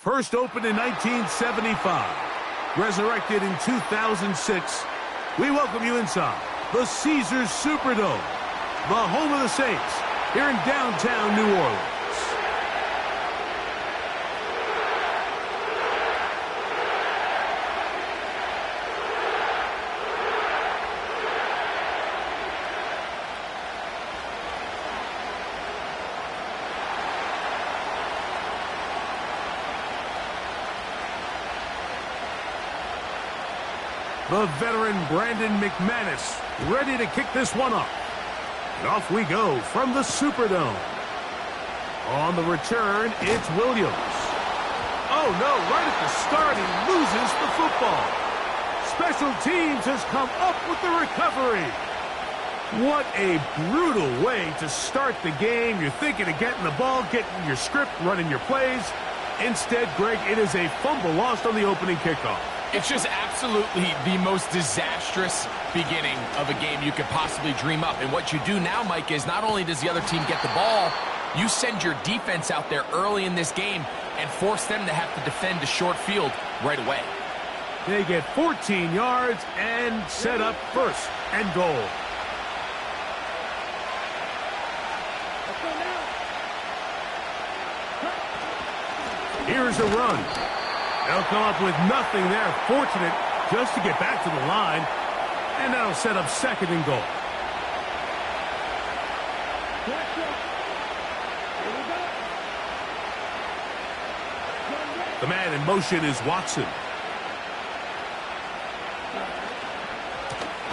First opened in 1975, resurrected in 2006, we welcome you inside the Caesars Superdome, the home of the Saints, here in downtown New Orleans. The veteran Brandon McManus ready to kick this one off. And off we go from the Superdome. On the return, it's Williams. Oh no, right at the start, he loses the football. Special teams has come up with the recovery. What a brutal way to start the game. You're thinking of getting the ball, getting your script, running your plays. Instead, Greg, it is a fumble lost on the opening kickoff. It's just absolutely the most disastrous beginning of a game you could possibly dream up. And what you do now, Mike, is not only does the other team get the ball, you send your defense out there early in this game and force them to have to defend the short field right away. They get 14 yards and set up first and goal. Here's a run. They'll come up with nothing there. Fortunate just to get back to the line. And that'll set up second and goal. The man in motion is Watson.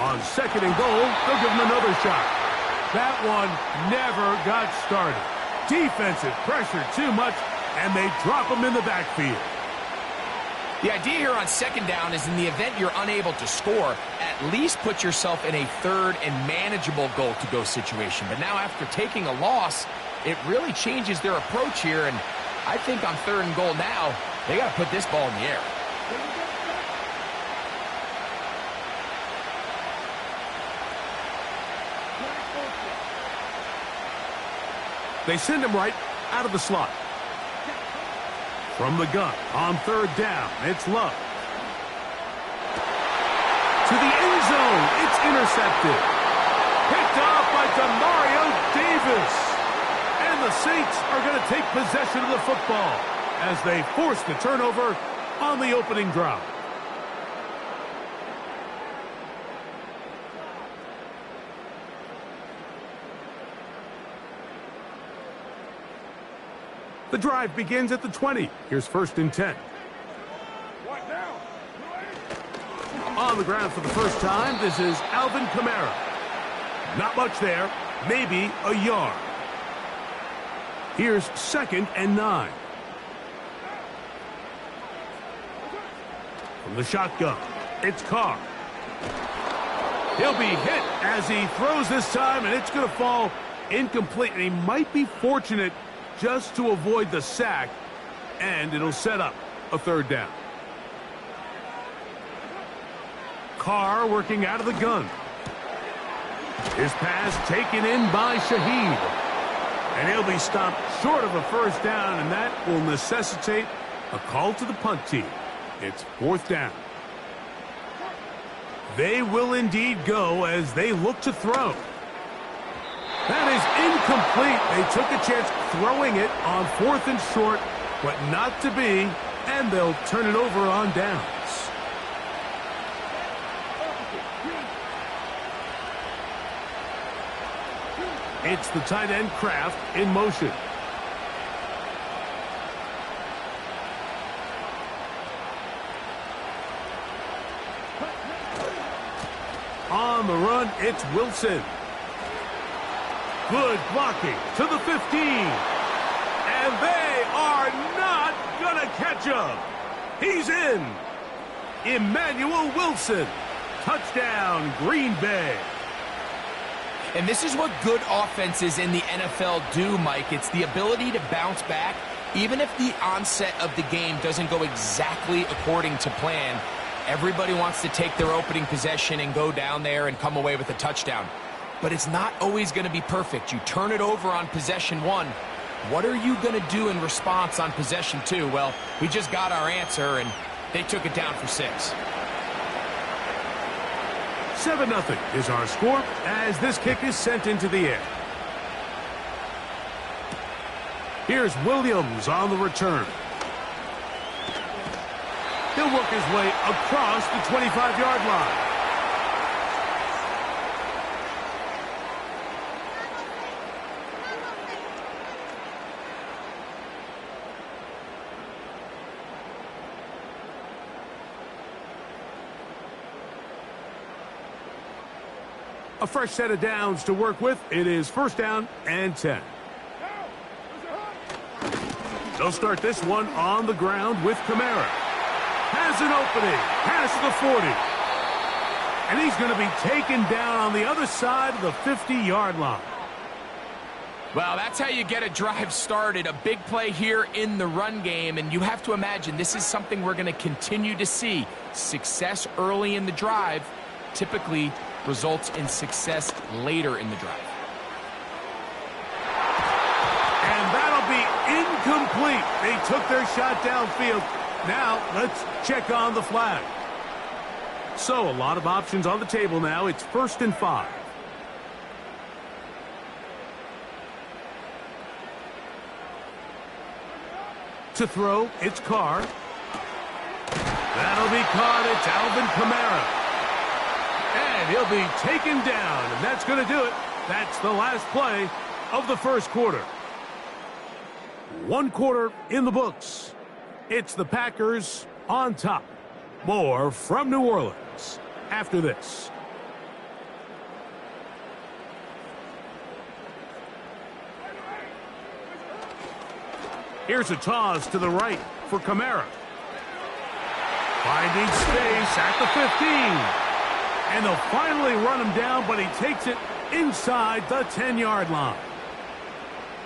On second and goal, they'll give him another shot. That one never got started. Defensive pressure too much, and they drop him in the backfield. The idea here on second down is in the event you're unable to score, at least put yourself in a third and manageable goal-to-go situation. But now after taking a loss, it really changes their approach here. And I think on third and goal now, they got to put this ball in the air. They send him right out of the slot. From the gun, on third down, it's Love. To the end zone, it's intercepted. Picked off by Demario Davis. And the Saints are going to take possession of the football as they force the turnover on the opening drive. The drive begins at the 20. Here's first and 10. On the ground for the first time, this is Alvin Kamara. Not much there, maybe a yard. Here's second and 9. From the shotgun, it's Carr. He'll be hit as he throws this time, and it's going to fall incomplete. And he might be fortunate just to avoid the sack, and it'll set up a third down. Carr working out of the gun. His pass taken in by Shaheed. And he'll be stopped short of a first down, and that will necessitate a call to the punt team. It's fourth down. They will indeed go as they look to throw. That is incomplete. They took a chance throwing it on fourth and short, but not to be, and they'll turn it over on downs. It's the tight end Kraft in motion. On the run, it's Wilson. Good blocking to the 15. And they are not going to catch him. He's in. Emmanuel Wilson. Touchdown, Green Bay. And this is what good offenses in the NFL do, Mike. It's the ability to bounce back, even if the onset of the game doesn't go exactly according to plan. Everybody wants to take their opening possession and go down there and come away with a touchdown. But it's not always going to be perfect. You turn it over on possession one, What are you going to do in response on possession 2? Well, we just got our answer, and they took it down for 6. 7-0 is our score as this kick is sent into the air. Here's Williams on the return. He'll work his way across the 25-yard line. A fresh set of downs to work with. It is 1st down and 10. They'll start this one on the ground with Kamara. Has an opening past the 40. And he's going to be taken down on the other side of the 50-yard line. Well, that's how you get a drive started. A big play here in the run game, and you have to imagine this is something we're going to continue to see. Success early in the drive typically results in success later in the drive. And that'll be incomplete. They took their shot downfield. Now, let's check on the flag. So, a lot of options on the table now. It's 1st and 5. To throw, it's Carr. That'll be caught. It's Alvin Kamara. And he'll be taken down, and that's going to do it. That's the last play of the first quarter. 1 quarter in the books. It's the Packers on top. More from New Orleans after this. Here's a toss to the right for Kamara. Finding space at the 15. And they'll finally run him down, but he takes it inside the 10-yard line.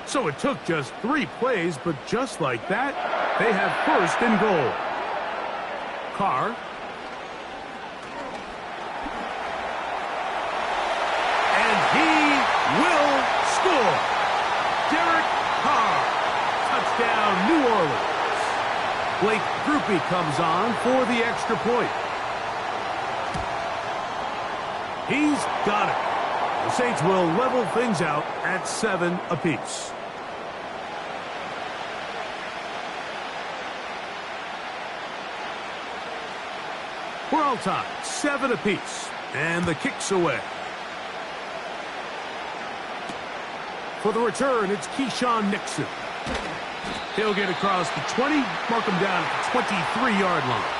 So it took just 3 plays, but just like that, they have 1st and goal. Carr. And he will score. Derek Carr. Touchdown, New Orleans. Blake Grupe comes on for the extra point. He's got it. The Saints will level things out at 7 apiece. We're all tied, 7 apiece, and the kick's away. For the return, it's Keyshawn Nixon. He'll get across the 20, mark him down at the 23-yard line.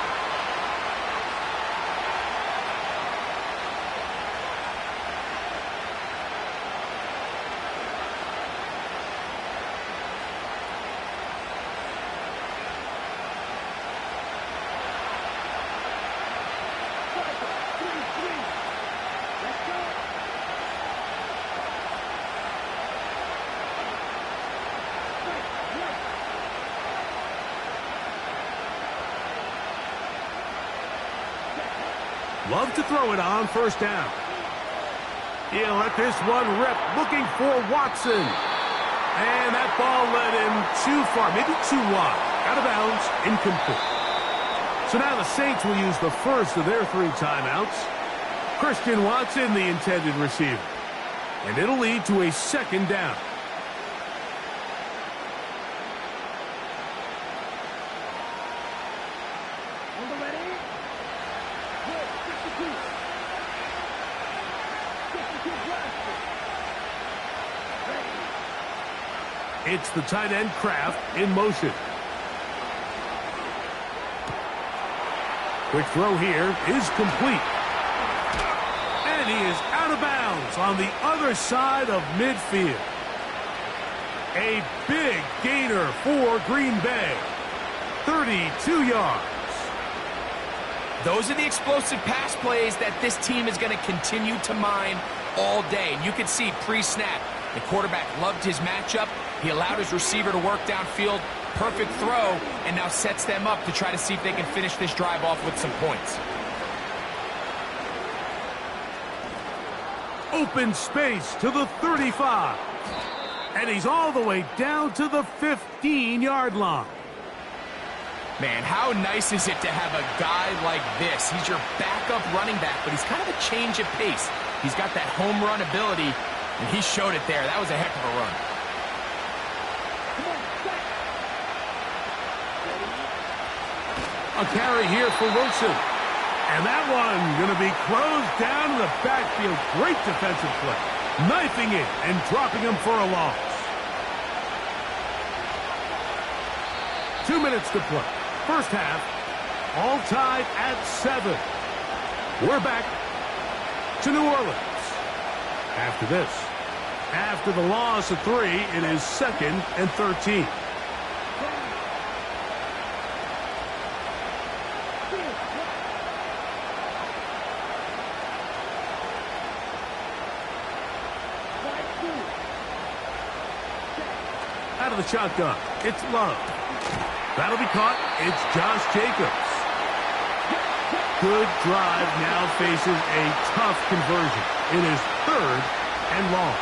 Love to throw it on 1st down. He'll let this one rip, looking for Watson. And that ball led him too far, maybe too wide. Out of bounds, incomplete. So now the Saints will use the first of their 3 timeouts. Christian Watson, the intended receiver. And it'll lead to a 2nd down. It's the tight end Kraft in motion. Quick throw here is complete. And he is out of bounds on the other side of midfield. A big gainer for Green Bay. 32 yards. Those are the explosive pass plays that this team is going to continue to mine all day. And you can see pre-snap, the quarterback loved his matchup. He allowed his receiver to work downfield. Perfect throw, and now sets them up to try to see if they can finish this drive off with some points. Open space to the 35. And he's all the way down to the 15-yard line. Man, how nice is it to have a guy like this? He's your backup running back, but he's kind of a change of pace. He's got that home run ability, and he showed it there. That was a heck of a run. A carry here for Wilson. And that one going to be closed down in the backfield. Great defensive play. Knifing it and dropping him for a loss. 2 minutes to play. First half, all tied at 7. We're back to New Orleans. After this, after the loss of 3, it is 2nd and 13. Out of the shotgun, it's Love. That'll be caught. It's Josh Jacobs. Good drive, now faces a tough conversion. It is 3rd and long.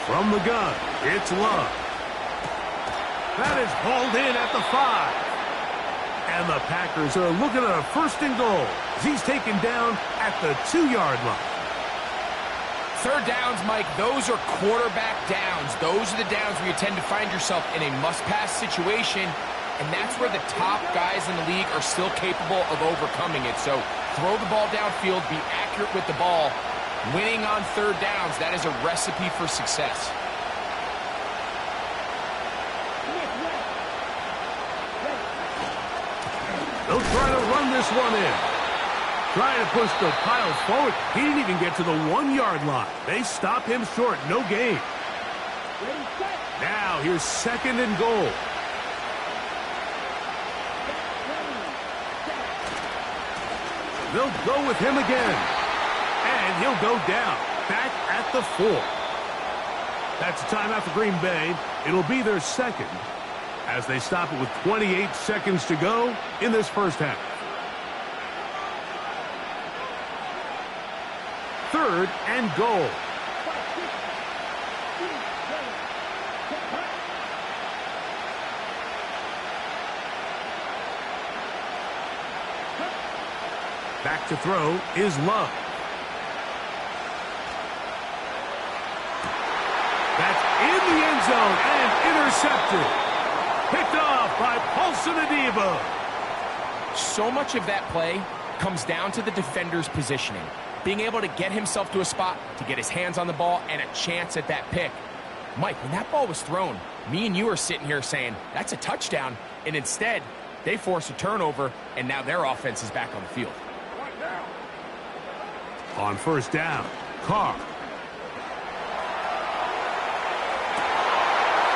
From the gun, it's Love. That is hauled in at the 5. And the Packers are looking at a 1st and goal as he's taken down at the 2-yard line. 3rd downs, Mike, those are quarterback downs. Those are the downs where you tend to find yourself in a must-pass situation, and that's where the top guys in the league are still capable of overcoming it. So throw the ball downfield, be accurate with the ball. Winning on 3rd downs, that is a recipe for success. They'll try to run this one in. Trying to push the pile forward. He didn't even get to the 1-yard line. They stop him short. No gain. Now here's 2nd and goal. They'll go with him again. And he'll go down. Back at the 4. That's a timeout for Green Bay. It'll be their 2nd. As they stop it with 28 seconds to go in this first half. 3rd and goal. Back to throw is Love. That's in the end zone and intercepted. Picked off by Paulson Adebo. So much of that play comes down to the defender's positioning. Being able to get himself to a spot, to get his hands on the ball, and a chance at that pick. Mike, when that ball was thrown, me and you are sitting here saying, that's a touchdown. And instead, they force a turnover, and now their offense is back on the field. On 1st down, Carr.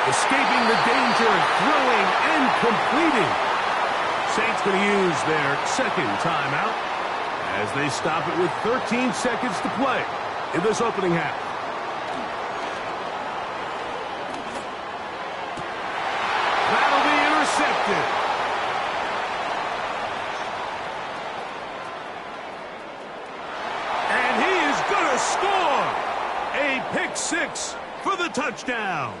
Escaping the danger, throwing and completing. Saints going to use their 2nd timeout as they stop it with 13 seconds to play in this opening half. That'll be intercepted. And he is going to score. A pick 6 for the touchdown.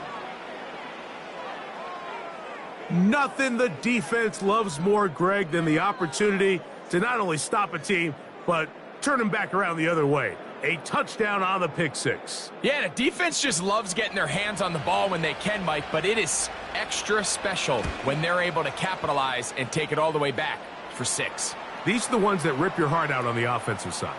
Nothing the defense loves more, Greg, than the opportunity to not only stop a team, but turn them back around the other way. A touchdown on the pick 6. Yeah, the defense just loves getting their hands on the ball when they can, Mike, but it is extra special when they're able to capitalize and take it all the way back for 6. These are the ones that rip your heart out on the offensive side.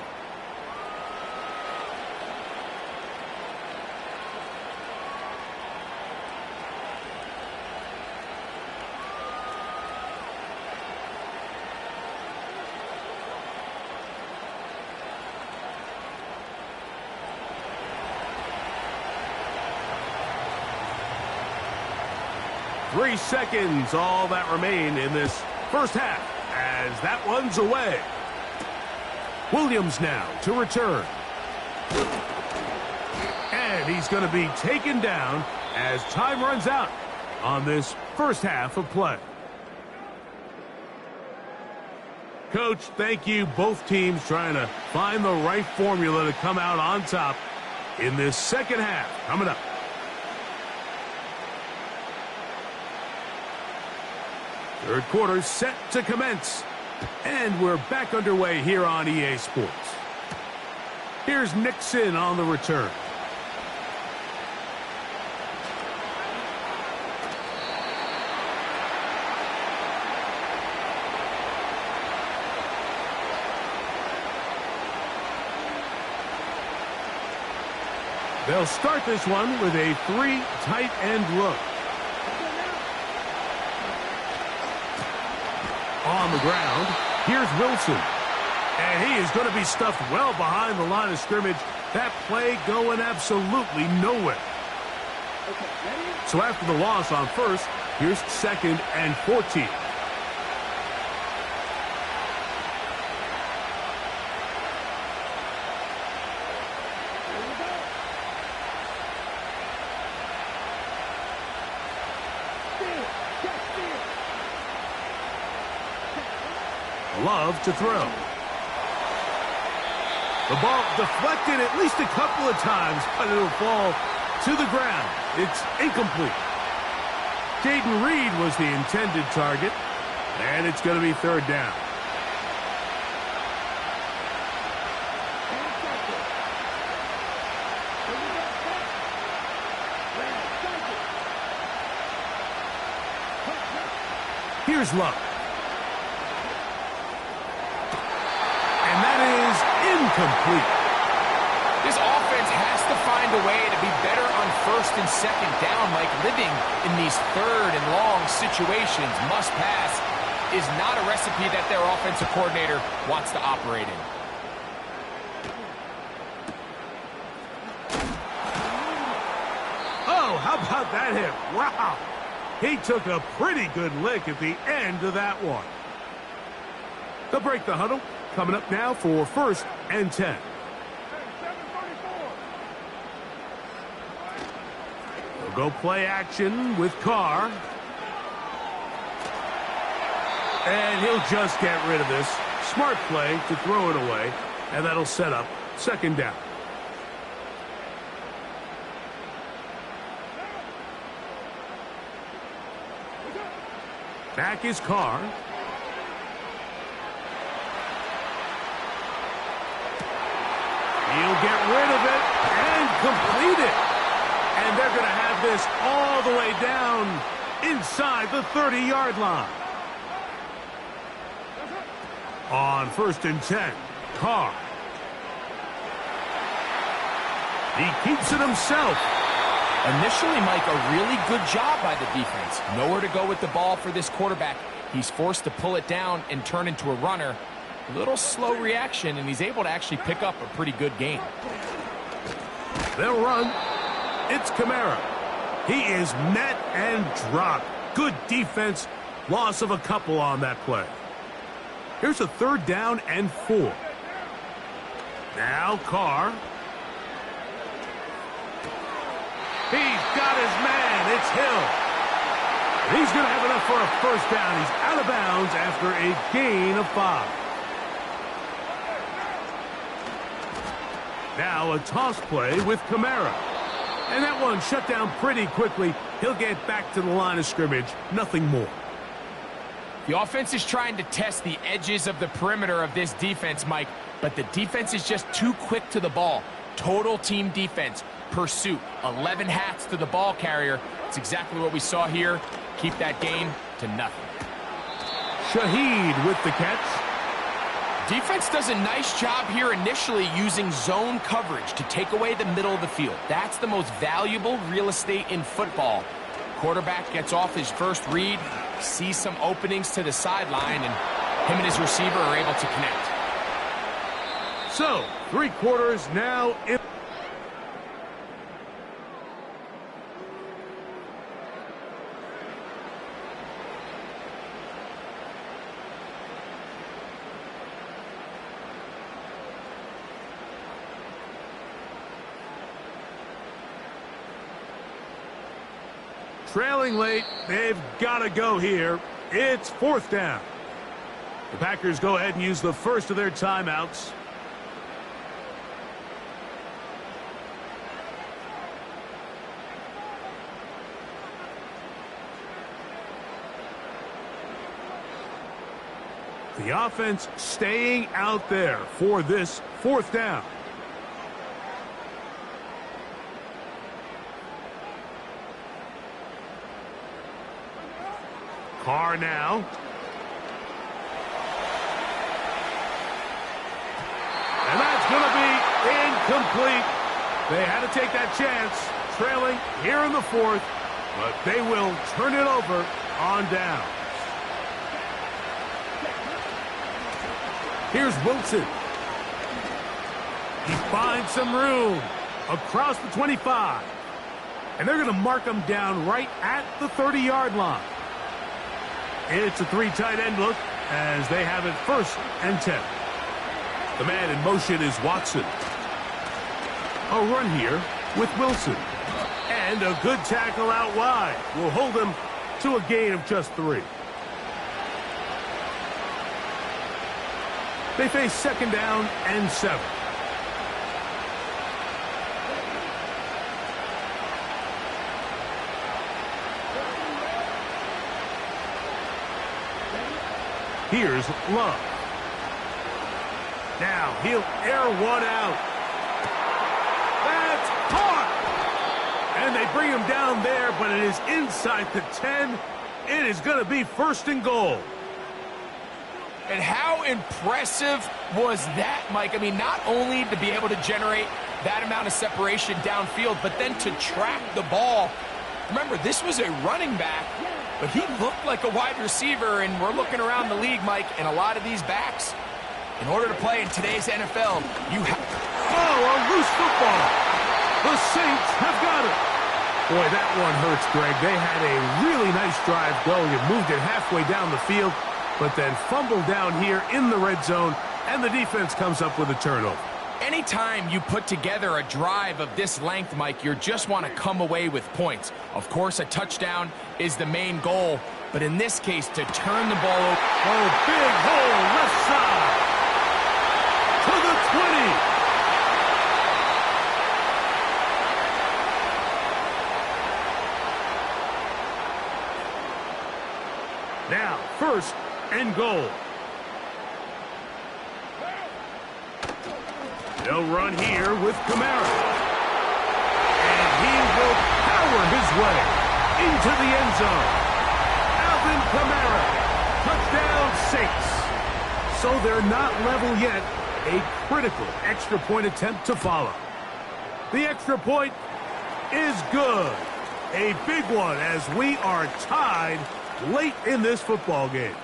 Three seconds, all that remain in this first half, as that one's away. Williams now to return. And he's going to be taken down as time runs out on this first half of play. Coach, thank you. Both teams trying to find the right formula to come out on top in this second half. Coming up. Third quarter set to commence. And we're back underway here on EA Sports. Here's Nixon on the return. They'll start this one with a 3 tight end look. On the ground, here's Wilson. And he is going to be stuffed well behind the line of scrimmage. That play going absolutely nowhere. So after the loss on first, here's 2nd and 14. Love to throw. The ball deflected at least a couple of times, but it'll fall to the ground. It's incomplete. Jaden Reed was the intended target, and it's going to be 3rd down. Here's Love. Incomplete. This offense has to find a way to be better on 1st and 2nd down, Mike. Living in these 3rd and long situations, must pass, is not a recipe that their offensive coordinator wants to operate in. Oh, how about that hit? Wow. He took a pretty good lick at the end of that one. They'll break the huddle. Coming up now for 1st and 10. They'll go play action with Carr. And he'll just get rid of this. Smart play to throw it away. And that'll set up 2nd down. Back is Carr. He'll get rid of it and complete it. And they're going to have this all the way down inside the 30-yard line. On 1st and 10, Carr. He keeps it himself. Initially, Mike, a really good job by the defense. Nowhere to go with the ball for this quarterback. He's forced to pull it down and turn into a runner. Little slow reaction, and he's able to actually pick up a pretty good gain. They'll run. It's Kamara. He is met and dropped. Good defense. Loss of a couple on that play. Here's a 3rd down and 4. Now Carr. He's got his man. It's Hill. He's going to have enough for a 1st down. He's out of bounds after a gain of 5. Now a toss play with Kamara. And that one shut down pretty quickly. He'll get back to the line of scrimmage. Nothing more. The offense is trying to test the edges of the perimeter of this defense, Mike, but the defense is just too quick to the ball. Total team defense, pursuit, 11 hats to the ball carrier. It's exactly what we saw here. Keep that gain to nothing. Shaheed with the catch. Defense does a nice job here initially using zone coverage to take away the middle of the field. That's the most valuable real estate in football. Quarterback gets off his first read, sees some openings to the sideline, and him and his receiver are able to connect. So, 3 quarters now in. Trailing late, they've got to go here. It's 4th down. The Packers go ahead and use the first of their timeouts. The offense staying out there for this fourth down. Carr now. And that's going to be incomplete. They had to take that chance, trailing here in the fourth, but they will turn it over on down. Here's Wilson. He finds some room across the 25. And they're going to mark him down right at the 30-yard line. It's a three tight end look as they have it 1st and 10. The man in motion is Watson. A run here with Wilson. And a good tackle out wide will hold him to a gain of just 3. They face 2nd down and 7. Here's Love. Now he'll air one out. That's caught! And they bring him down there, but it is inside the 10. It is going to be 1st and goal. And how impressive was that, Mike? I mean, not only to be able to generate that amount of separation downfield, but then to track the ball. Remember, this was a running back, but he looked like a wide receiver, and we're looking around the league, Mike, and a lot of these backs, in order to play in today's NFL, you have... Oh, a loose football. The Saints have got it. Boy, that one hurts, Greg. They had a really nice drive going and moved it halfway down the field, but then fumbled down here in the red zone, and the defense comes up with a turnover. Anytime you put together a drive of this length, Mike, you just want to come away with points. Of course, a touchdown is the main goal, but in this case, to turn the ball over. Oh, big hole left side to the 20. Now, 1st and goal. They'll run here with Kamara. And he will power his way into the end zone. Alvin Kamara, touchdown Saints. So they're not level yet. A critical extra point attempt to follow. The extra point is good. A big one as we are tied late in this football game.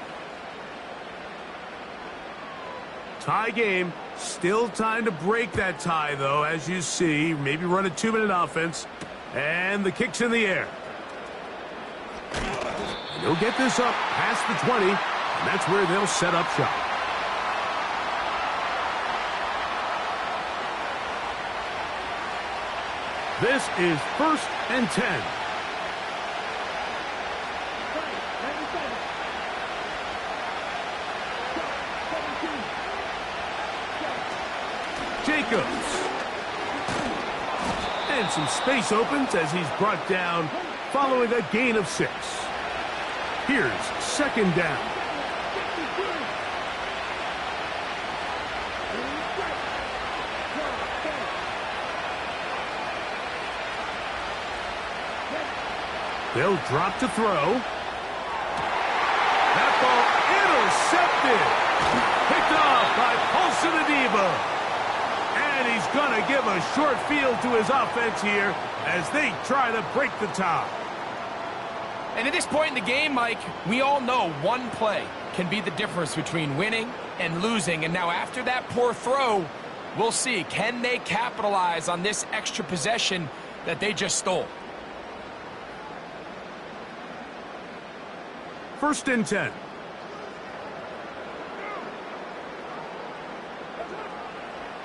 Tie game. Still time to break that tie, though, as you see. Maybe run a 2-minute offense. And the kick's in the air. They'll get this up past the 20, and that's where they'll set up shop. This is 1st and 10. Jacobs. And some space opens as he's brought down following a gain of 6. Here's 2nd down. They'll drop to throw. That ball intercepted. Picked off by Paulson Adebo. And he's going to give a short field to his offense here as they try to break the tie. And at this point in the game, Mike, we all know one play can be the difference between winning and losing. And now after that poor throw, we'll see, can they capitalize on this extra possession that they just stole? 1st and 10.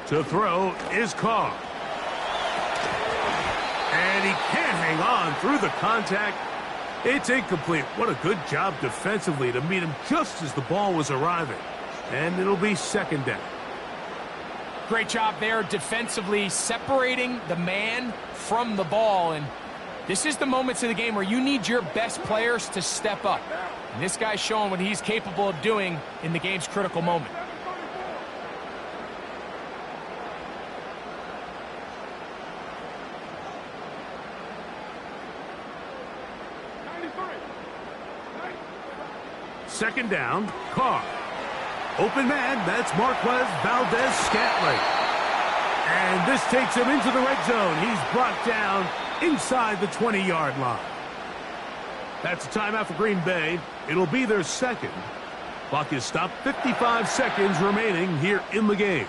To throw is Carr. And he can't hang on through the contact. It's incomplete. What a good job defensively to meet him just as the ball was arriving. And it'll be second down. Great job there defensively, separating the man from the ball. And this is the moments of the game where you need your best players to step up. And this guy's showing what he's capable of doing in the game's critical moment. Second down, Carr. Open man, that's Marquez Valdez-Scantling. And this takes him into the red zone. He's brought down inside the 20-yard line. That's a timeout for Green Bay. It'll be their second. Clock is stopped, 55 seconds remaining here in the game.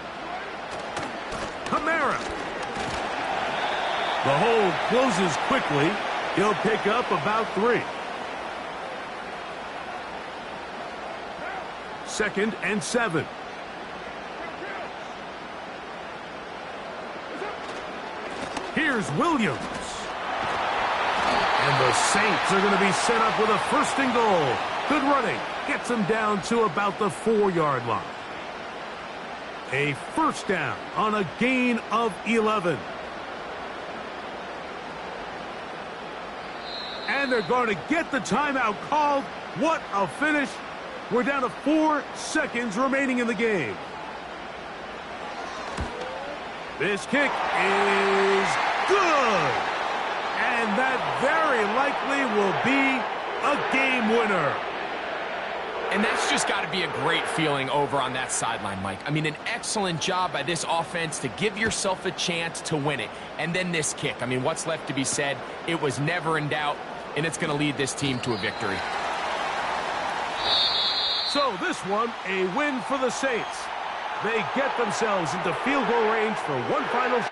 Kamara. The hold closes quickly. He'll pick up about 3. Second and 7. Here's Williams. And the Saints are going to be set up with a first and goal. Good running. Gets them down to about the 4-yard line. A first down on a gain of 11. And they're going to get the timeout called. What a finish. We're down to 4 seconds remaining in the game. This kick is good. And that very likely will be a game winner. And that's just got to be a great feeling over on that sideline, Mike. I mean, an excellent job by this offense to give yourself a chance to win it. And then this kick. I mean, what's left to be said? It was never in doubt, and it's going to lead this team to a victory. So this one, a win for the Saints. They get themselves into field goal range for one final shot.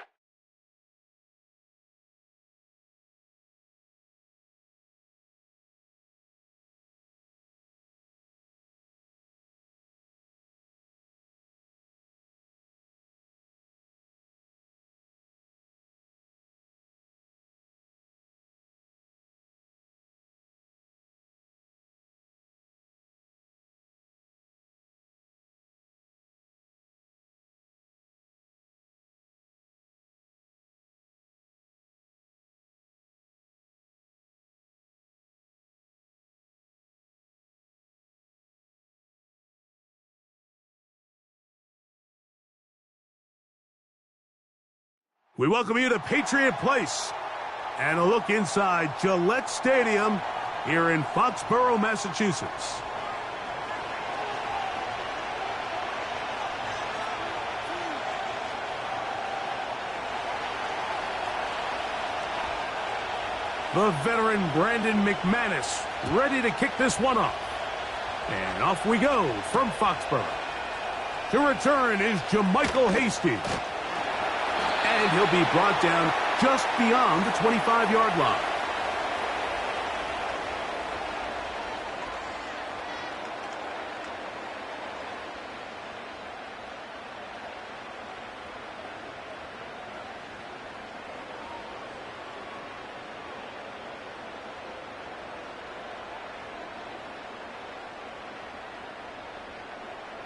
We welcome you to Patriot Place and a look inside Gillette Stadium here in Foxborough, Massachusetts. The veteran Brandon McManus ready to kick this one off. And off we go from Foxborough. To return is Jermichael Hasty. And he'll be brought down just beyond the 25-yard line.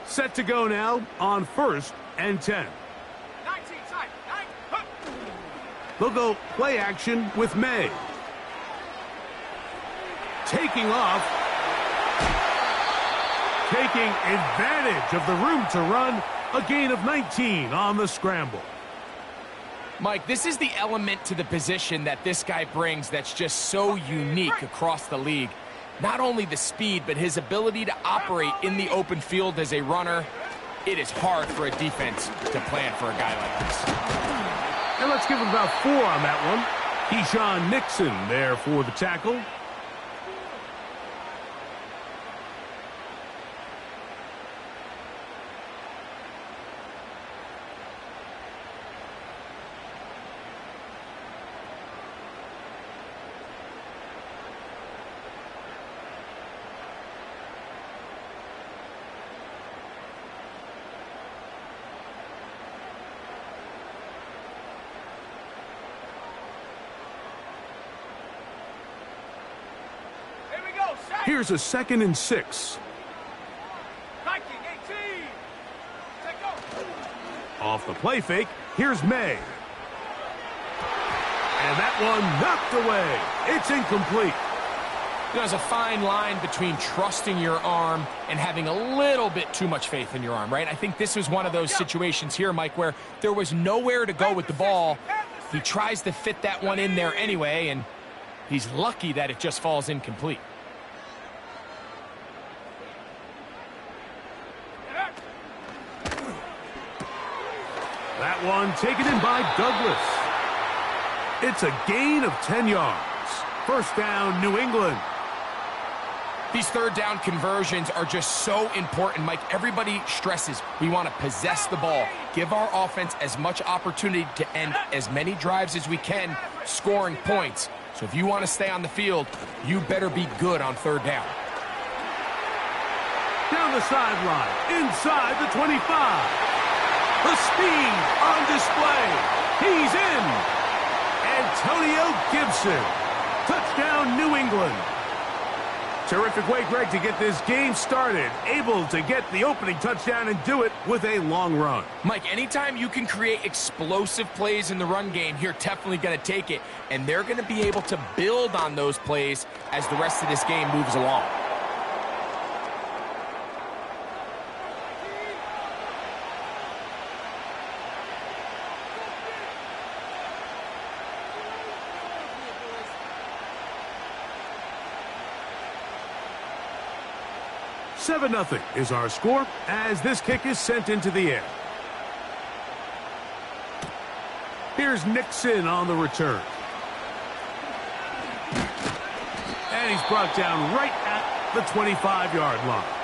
Set to go now on 1st and 10. They'll go play action with May. Taking off. Taking advantage of the room to run. A gain of 19 on the scramble. Mike, this is the element to the position that this guy brings that's just so unique across the league. Not only the speed, but his ability to operate in the open field as a runner. It is hard for a defense to plan for a guy like this. And let's give him about 4 on that one. Keyshawn Nixon there for the tackle. Here's a 2nd and 6. Off the play fake, here's May. And that one knocked away. It's incomplete. There's a fine line between trusting your arm and having a little bit too much faith in your arm, right? I think this was one of those situations here, Mike, where there was nowhere to go with the ball. He tries to fit that one in there anyway, and he's lucky that it just falls incomplete. That one taken in by Douglas. It's a gain of 10 yards. First down, New England. These third down conversions are just so important, Mike. Everybody stresses we want to possess the ball, give our offense as much opportunity to end as many drives as we can, scoring points. So if you want to stay on the field, you better be good on third down. Down the sideline, inside the 25. The speed on display. He's in. Antonio Gibson. Touchdown, New England. Terrific way, Greg, to get this game started. Able to get the opening touchdown and do it with a long run. Mike, anytime you can create explosive plays in the run game, you're definitely going to take it. And they're going to be able to build on those plays as the rest of this game moves along. Seven 0 is our score as this kick is sent into the air. Here's Nixon on the return. And he's brought down right at the 25-yard line.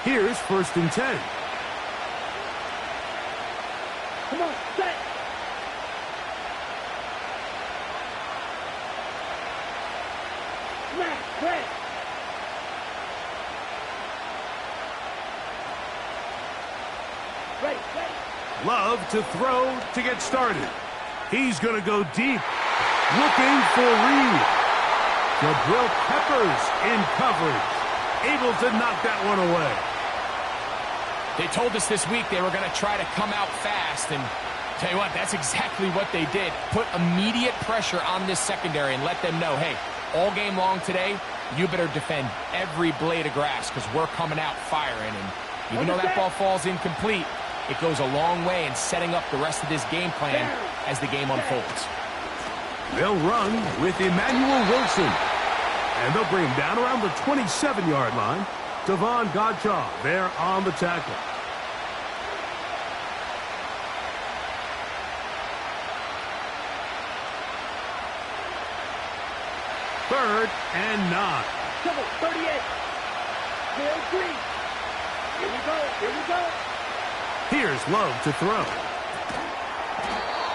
Here's 1st and 10. Come on, set. Smash, press. Ready, ready. Love to throw to get started. He's going to go deep. Looking for Reed. Jabril Peppers in coverage. Able to knock that one away. They told us this week they were going to try to come out fast, and tell you what, that's exactly what they did. Put immediate pressure on this secondary and let them know, hey, all game long today, you better defend every blade of grass because we're coming out firing. And even though that ball falls incomplete, it goes a long way in setting up the rest of this game plan as the game unfolds. They'll run with Emmanuel Wilson. And they'll bring him down around the 27-yard line. Devon Godchaw there on the tackle. Third and 9. Double, 38. Field green. Here we go, here we go. Here's Love to throw.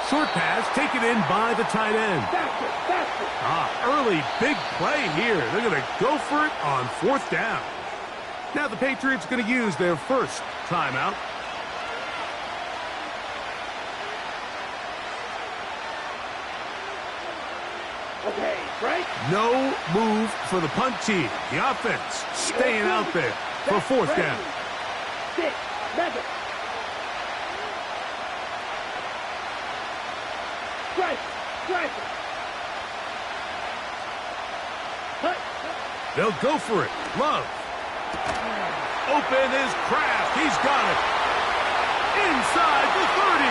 Short pass taken in by the tight end. Faster, faster. Early big play here. They're going to go for it on 4th down. Now the Patriots going to use their first timeout. Okay, right? No move for the punt team. The offense staying out there for 4th down. 6, 7. Strike, strike. They'll go for it. Love. Open is Kraft. He's got it. Inside the 30.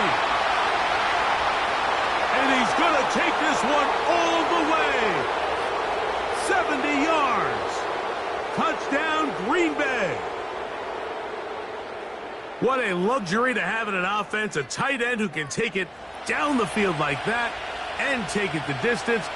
And he's going to take this one all the way. 70 yards. Touchdown, Green Bay. What a luxury to have in an offense. A tight end who can take it down the field like that and take it the distance.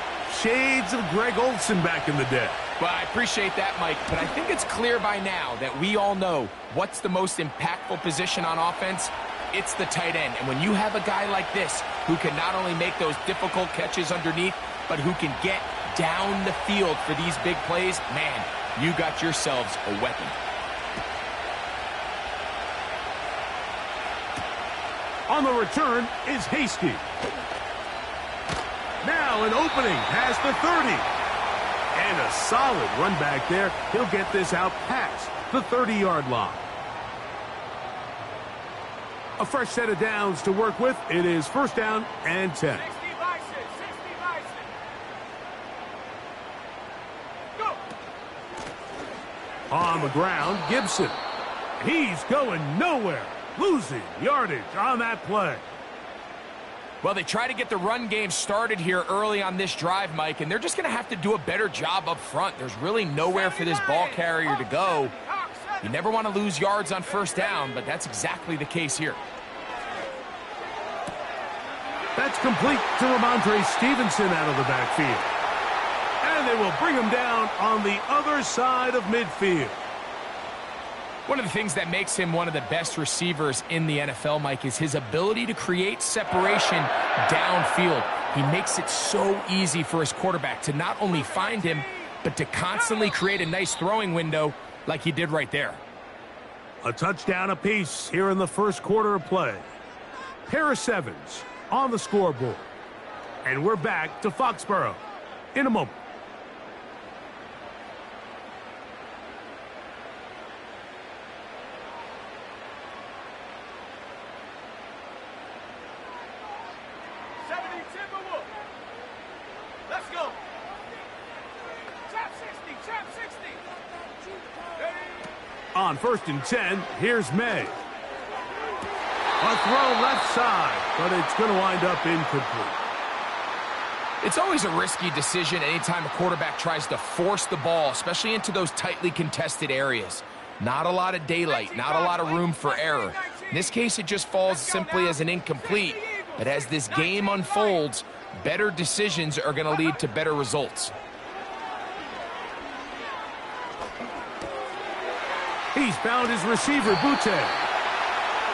Shades of Greg Olsen back in the day. Well, I appreciate that, Mike, but I think it's clear by now that we all know what's the most impactful position on offense. It's the tight end. And when you have a guy like this who can not only make those difficult catches underneath, but who can get down the field for these big plays, man, you got yourselves a weapon. On the return is Hasty. Now an opening past the 30. And a solid run back there. He'll get this out past the 30-yard line. A fresh set of downs to work with. It is first down and 10. On the ground, Gibson. He's going nowhere. Losing yardage on that play. Well, they try to get the run game started here early on this drive, Mike, and they're just going to have to do a better job up front. There's really nowhere for this ball carrier to go. You never want to lose yards on first down, but that's exactly the case here. That's complete to Ramondre Stevenson out of the backfield. And they will bring him down on the other side of midfield. One of the things that makes him one of the best receivers in the NFL, Mike, is his ability to create separation downfield. He makes it so easy for his quarterback to not only find him, but to constantly create a nice throwing window like he did right there. A touchdown apiece here in the first quarter of play. Pair of sevens on the scoreboard. And we're back to Foxborough in a moment. Let's go. Trap 60. On first and 10, here's May. A throw left side, but it's going to wind up incomplete. It's always a risky decision anytime a quarterback tries to force the ball, especially into those tightly contested areas. Not a lot of daylight, not a lot of room for error. In this case, it just falls simply as an incomplete. But as this game unfolds, better decisions are going to lead to better results. He's found his receiver, Butte.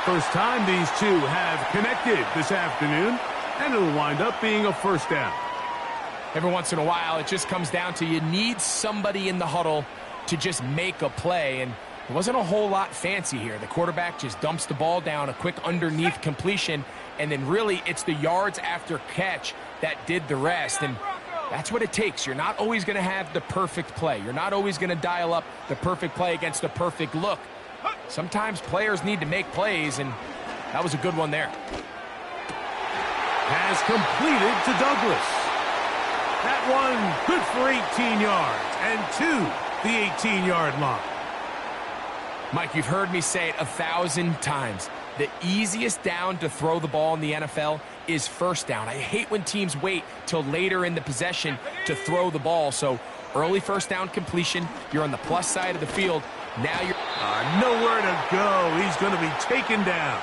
First time these two have connected this afternoon, and it'll wind up being a first down. Every once in a while, it just comes down to you need somebody in the huddle to just make a play, and it wasn't a whole lot fancy here. The quarterback just dumps the ball down, a quick underneath completion, and then really it's the yards after catch that did the rest, and that's what it takes. You're not always going to have the perfect play. You're not always going to dial up the perfect play against the perfect look. Sometimes players need to make plays, and that was a good one there. Has completed to Douglas. That one good for 18 yards and to the 18-yard line. Mike, you've heard me say it 1,000 times. The easiest down to throw the ball in the NFL is first down. I hate when teams wait till later in the possession to throw the ball. So early first down completion, you're on the plus side of the field. Now you're nowhere to go. He's going to be taken down.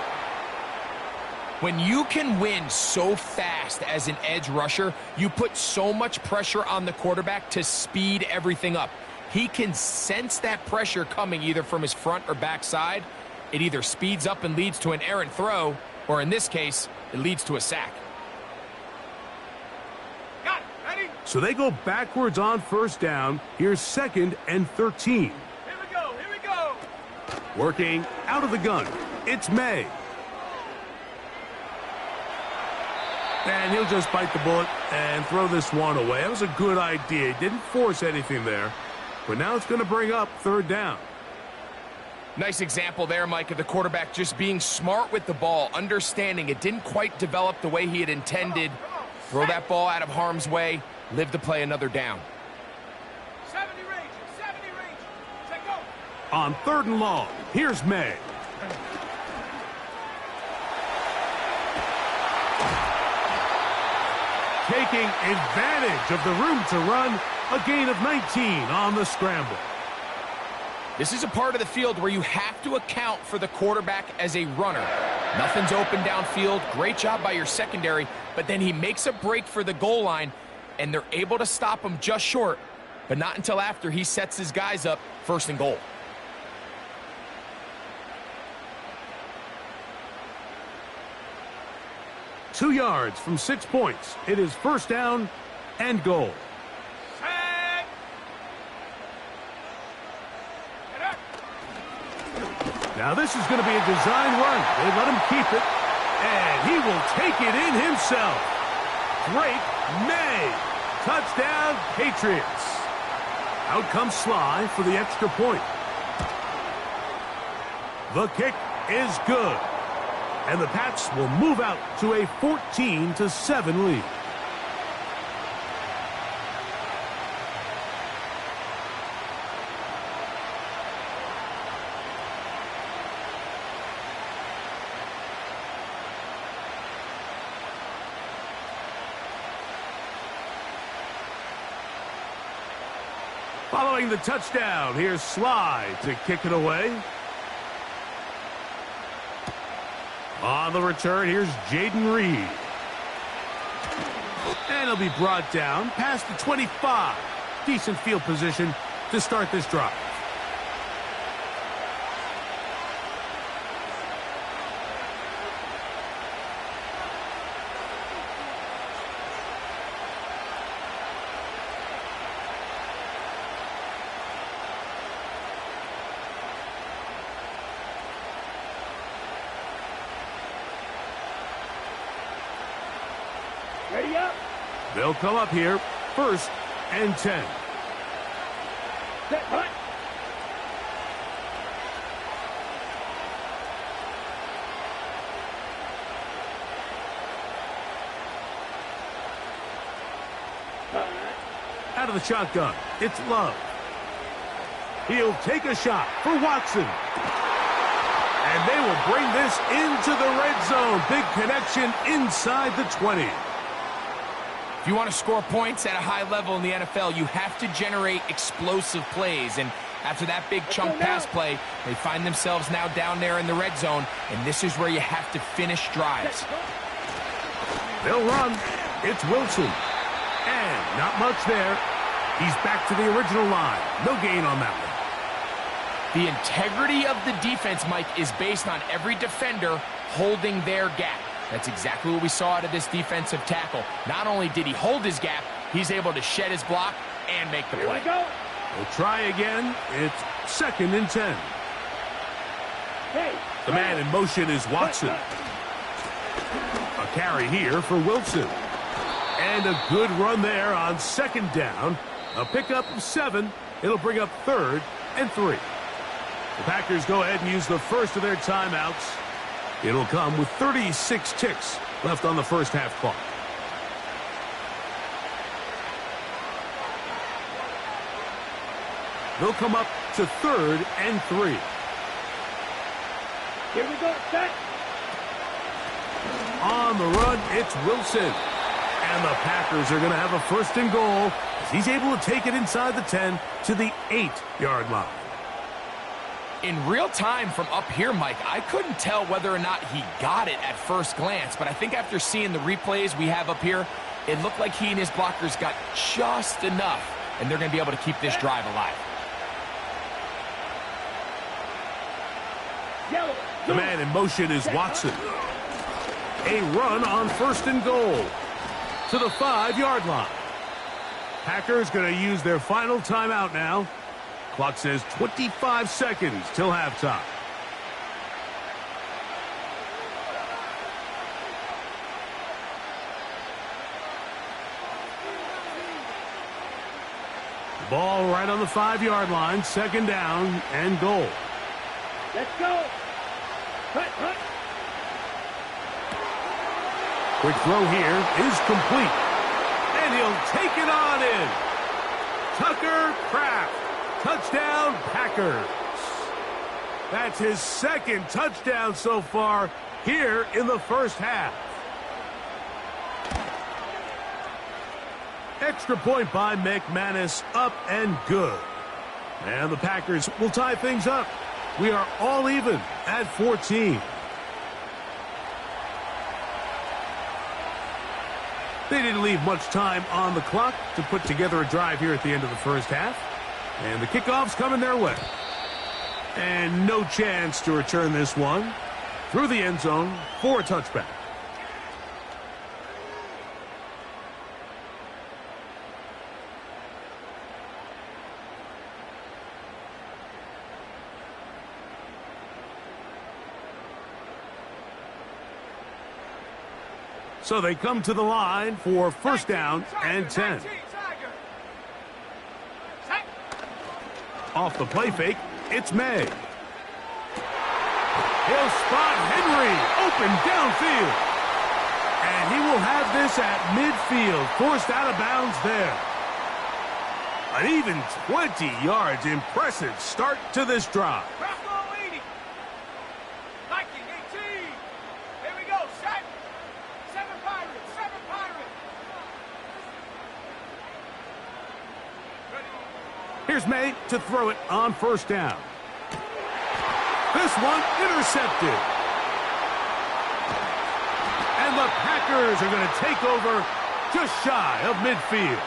When you can win so fast as an edge rusher, you put so much pressure on the quarterback to speed everything up. He can sense that pressure coming either from his front or back side. It either speeds up and leads to an errant throw, or in this case, it leads to a sack. Got it. Ready? So they go backwards on first down. Here's 2nd and 13. Here we go. Working out of the gun. It's May. And he'll just bite the bullet and throw this one away. That was a good idea. He didn't force anything there. But now it's going to bring up third down. Nice example there, Mike, of the quarterback just being smart with the ball, understanding it didn't quite develop the way he had intended. Throw that ball out of harm's way, live to play another down. 70 range. Check go. On 3rd and long, here's May. Taking advantage of the room to run, a gain of 19 on the scramble. This is a part of the field where you have to account for the quarterback as a runner. Nothing's open downfield. Great job by your secondary, but then he makes a break for the goal line, and they're able to stop him just short, but not until after he sets his guys up 1st and goal. Two yards from 6 points. It is first down and goal. Now this is going to be a design run. They let him keep it, and he will take it in himself. Drake May. Touchdown, Patriots. Out comes Sly for the extra point. The kick is good. And the Pats will move out to a 14-7 lead. Following the touchdown, here's Sly to kick it away. On the return, here's Jaden Reed. And he'll be brought down past the 25. Decent field position to start this drive. Ready up. They'll come up here, 1st and 10. Set, hut. Out of the shotgun, it's Love. He'll take a shot for Watson. And they will bring this into the red zone. Big connection inside the 20. If you want to score points at a high level in the NFL, you have to generate explosive plays. And after that big chunk pass play, they find themselves now down there in the red zone. And this is where you have to finish drives. They'll run. It's Wilson. And not much there. He's back to the original line. No gain on that one. The integrity of the defense, Mike, is based on every defender holding their gap. That's exactly what we saw out of this defensive tackle. Not only did he hold his gap, he's able to shed his block and make the play. We'll try again. It's 2nd and 10. The man in motion is Watson. A carry here for Wilson. And a good run there on 2nd down. A pickup of 7. It'll bring up 3rd and 3. The Packers go ahead and use the first of their timeouts. It'll come with 36 ticks left on the first half clock. They'll come up to 3rd and 3. Here we go, set. On the run, it's Wilson. And the Packers are going to have a 1st and goal as he's able to take it inside the 10 to the 8-yard line. In real time from up here, Mike, I couldn't tell whether or not he got it at first glance, but I think after seeing the replays we have up here, it looked like he and his blockers got just enough, and they're going to be able to keep this drive alive. The man in motion is Watson. A run on 1st and goal to the 5-yard line. Packers going to use their final timeout now. Clock says 25 seconds till halftime. Ball right on the 5-yard line. 2nd down and goal. Let's go. Hut, hut. Quick throw here is complete. And he'll take it on in. Tucker Kraft. Touchdown, Packers. That's his 2nd touchdown so far here in the first half. Extra point by McManus, up and good. And the Packers will tie things up. We are all even at 14. They didn't leave much time on the clock to put together a drive here at the end of the first half. And the kickoff's coming their way. And no chance to return this one through the end zone for a touchback. So they come to the line for first down and 10. Off the play fake, it's May. He'll spot Henry open downfield. And he will have this at midfield, forced out of bounds there. An even 20 yards. Impressive start to this drive. Here's May to throw it on first down. This one intercepted. And the Packers are going to take over just shy of midfield.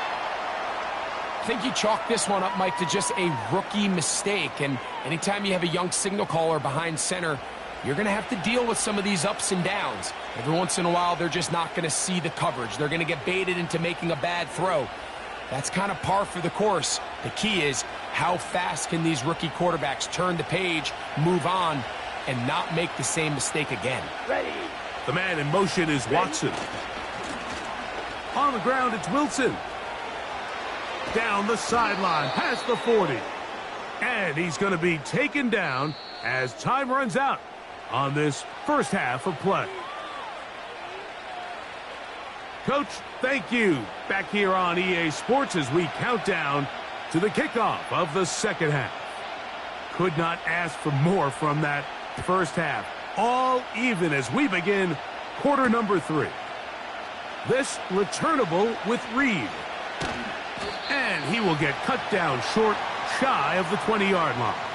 I think you chalk this one up, Mike, to just a rookie mistake. And anytime you have a young signal caller behind center, you're going to have to deal with some of these ups and downs. Every once in a while, they're just not going to see the coverage. They're going to get baited into making a bad throw. That's kind of par for the course. The key is how fast can these rookie quarterbacks turn the page, move on, and not make the same mistake again. Ready. The man in motion is Watson. On the ground, it's Wilson. Down the sideline, past the 40. And he's going to be taken down as time runs out on this first half of play. Coach, thank you. Back here on EA Sports as we count down to the kickoff of the second half. Could not ask for more from that first half. All even as we begin quarter number 3. This returnable with Reed. And he will get cut down short, shy of the 20-yard line.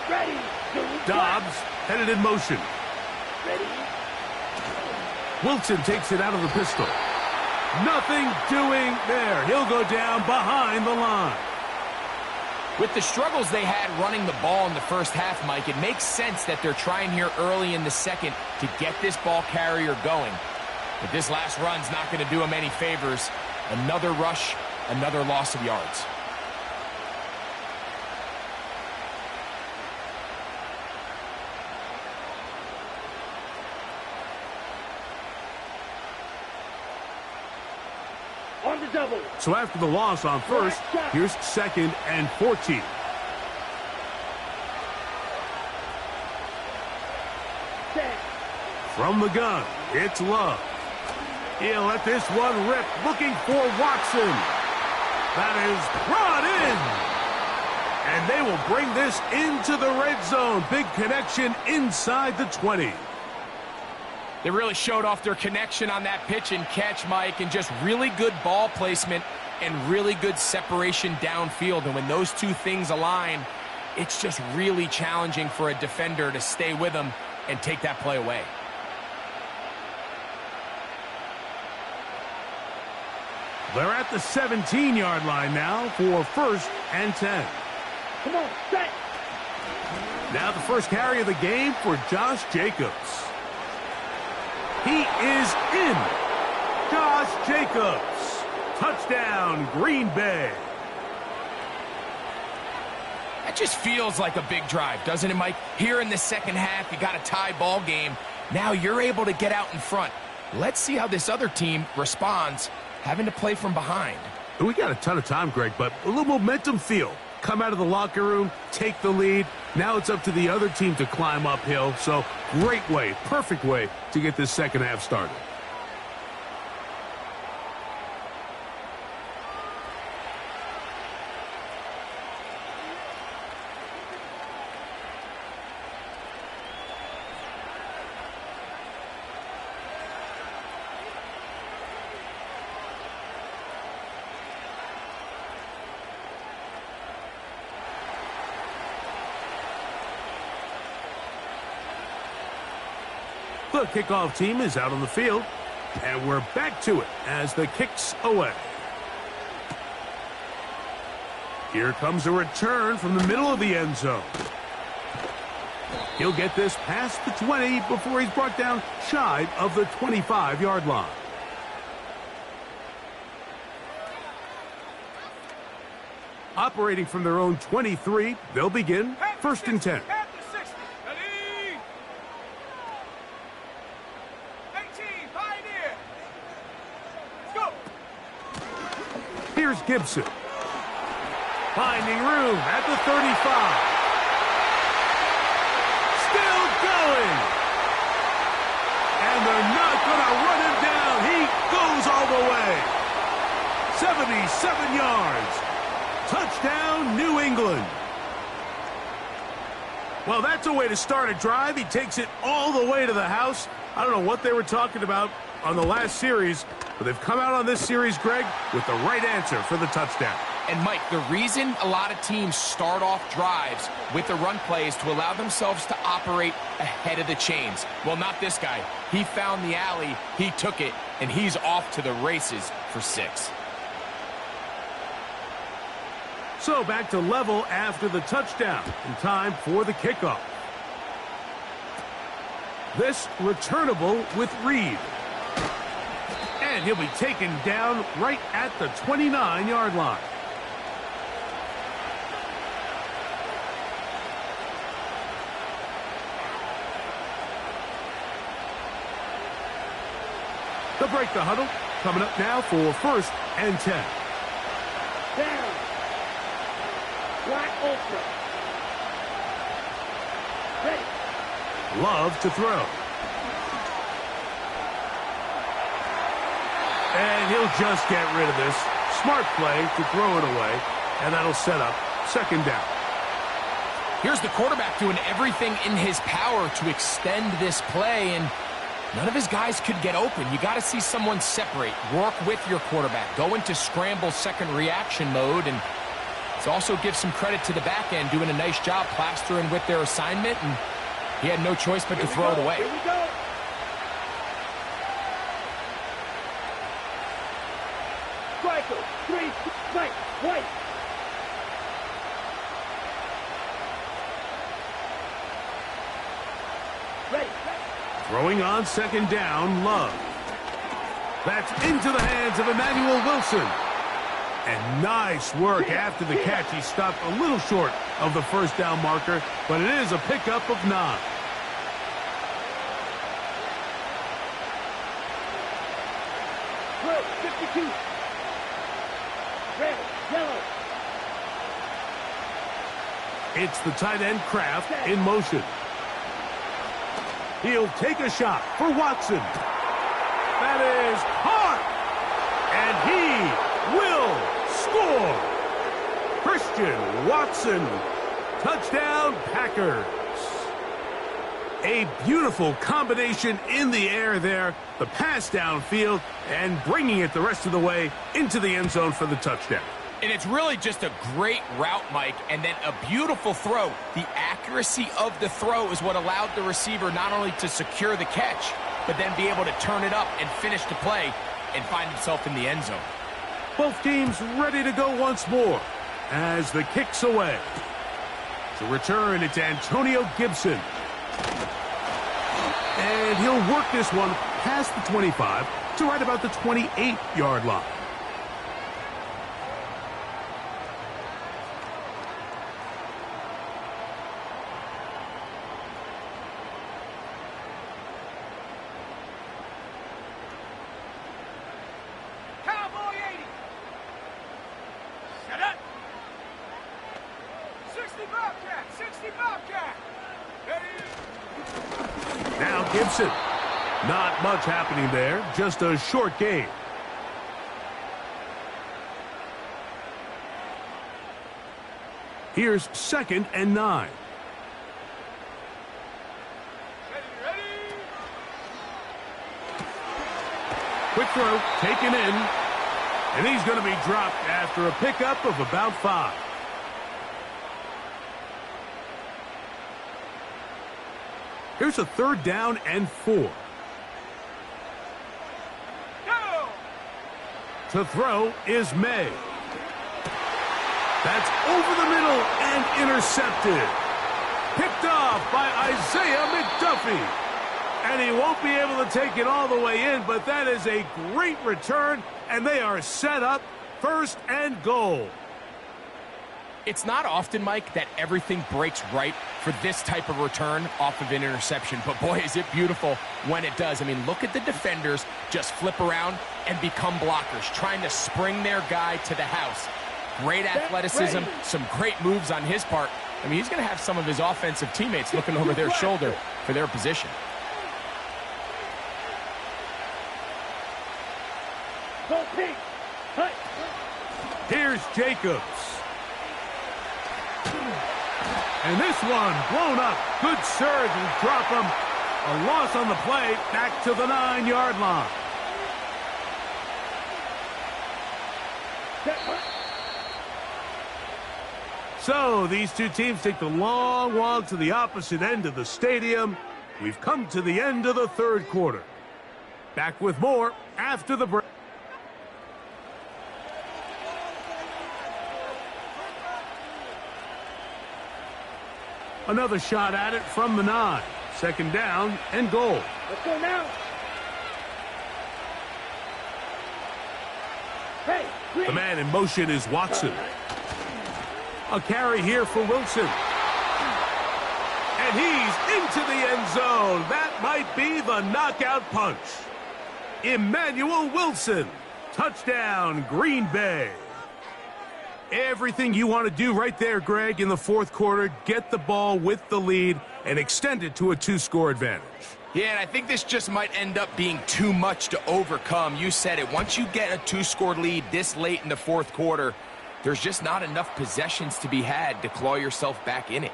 Ready. Dobbs headed in motion. Ready. Wilson takes it out of the pistol. Nothing doing there. He'll go down behind the line. With the struggles they had running the ball in the first half, Mike, it makes sense that they're trying here early in the second to get this ball carrier going. But this last run's not going to do him any favors. Another rush, another loss of yards. On the double. So after the loss on first, here's second and 14. Set. From the gun, it's Love. He'll let this one rip, looking for Watson. That is brought in. And they will bring this into the red zone. Big connection inside the 20. They really showed off their connection on that pitch and catch, Mike, and just really good ball placement and really good separation downfield. And when those two things align, it's just really challenging for a defender to stay with them and take that play away. They're at the 17-yard line now for first and 10. Come on, set. Now the first carry of the game for Josh Jacobs. He is in. Josh Jacobs. Touchdown, Green Bay. That just feels like a big drive, doesn't it, Mike? Here in the second half, you got a tie ball game. Now you're able to get out in front. Let's see how this other team responds, having to play from behind. We got a ton of time, Greg, but a little momentum feel. Come out of the locker room, take the lead. Now it's up to the other team to climb uphill. So great way, perfect way to get this second half started. The kickoff team is out on the field, and we're back to it as the kick's away. Here comes a return from the middle of the end zone. He'll get this past the 20 before he's brought down shy of the 25-yard line. Operating from their own 23, they'll begin first and 10. Here's Gibson. Finding room at the 35. Still going. And they're not going to run him down. He goes all the way. 77 yards. Touchdown, New England. Well, that's a way to start a drive. He takes it all the way to the house. I don't know what they were talking about on the last series, but they've come out on this series, Greg, with the right answer for the touchdown. And, Mike, the reason a lot of teams start off drives with the run play is to allow themselves to operate ahead of the chains. Well, not this guy. He found the alley, he took it, and he's off to the races for 6. So back to level after the touchdown, and time for the kickoff. This returnable with Reed. And he'll be taken down right at the 29-yard line. They'll break the huddle. Coming up now for first and 10. Down. Black ultra. Ready. Love to throw. And he'll just get rid of this. Smart play to throw it away. And that'll set up second down. Here's the quarterback doing everything in his power to extend this play, and none of his guys could get open. You got to see someone separate. Work with your quarterback. Go into scramble second reaction mode, and also give some credit to the back end doing a nice job plastering with their assignment, and he had no choice but to throw it away. Here we go. Striker, 3, strike, white. Ready. Throwing on second down, Love. That's into the hands of Emmanuel Wilson. And nice work after the catch. He stopped a little short of the first down marker, but it is a pickup of 9. Red, 52. Red, yellow. It's the tight end Kraft in motion. He'll take a shot for Watson. That is caught. And he will score. Christian Watson. Touchdown, Packers. A beautiful combination in the air there. The pass downfield and bringing it the rest of the way into the end zone for the touchdown. And it's really just a great route, Mike, and then a beautiful throw. The accuracy of the throw is what allowed the receiver not only to secure the catch, but then be able to turn it up and finish the play and find himself in the end zone. Both teams ready to go once more as the kick's away. To return, it's Antonio Gibson. And he'll work this one past the 25 to right about the 28-yard line. Now Gibson. Not much happening there, just a short gain. Here's 2nd and 9. Quick throw, taken in, and he's going to be dropped after a pickup of about 5. Here's a 3rd down and 4. To throw is May. That's over the middle and intercepted. Picked off off by Isaiah McDuffie. And he won't be able to take it all the way in, but that is a great return, and they are set up 1st and goal. It's not often, Mike, that everything breaks right for this type of return off of an interception. But, boy, is it beautiful when it does. I mean, look at the defenders just flip around and become blockers, trying to spring their guy to the house. Great athleticism, some great moves on his part. I mean, he's going to have some of his offensive teammates looking over their shoulder for their position. Here's Jacobs. And this one blown up. Good surge and drop him. A loss on the play, back to the 9-yard line. So these two teams take the long walk to the opposite end of the stadium. We've come to the end of the 3rd quarter. Back with more after the break. Another shot at it from the 9. 2nd down and goal. Let's go now. Hey, the man in motion is Watson. A carry here for Wilson. And he's into the end zone. That might be the knockout punch. Emmanuel Wilson. Touchdown, Green Bay. Everything you want to do right there, Greg, in the 4th quarter. Get the ball with the lead and extend it to a 2-score advantage. Yeah, and I think this just might end up being too much to overcome. You said it. Once you get a 2-score lead this late in the 4th quarter, there's just not enough possessions to be had to claw yourself back in it.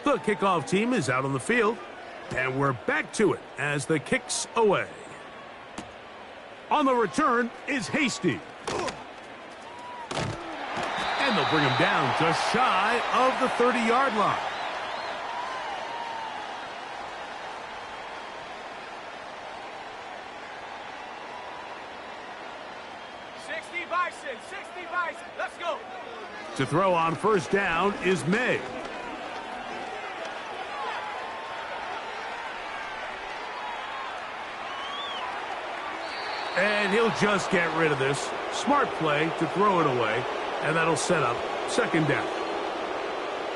The kickoff team is out on the field. And we're back to it as the kick's away. On the return is Hasty. And they'll bring him down just shy of the 30-yard line. Let's go. To throw on 1st down is May. And he'll just get rid of this. Smart play to throw it away, and that'll set up 2nd down.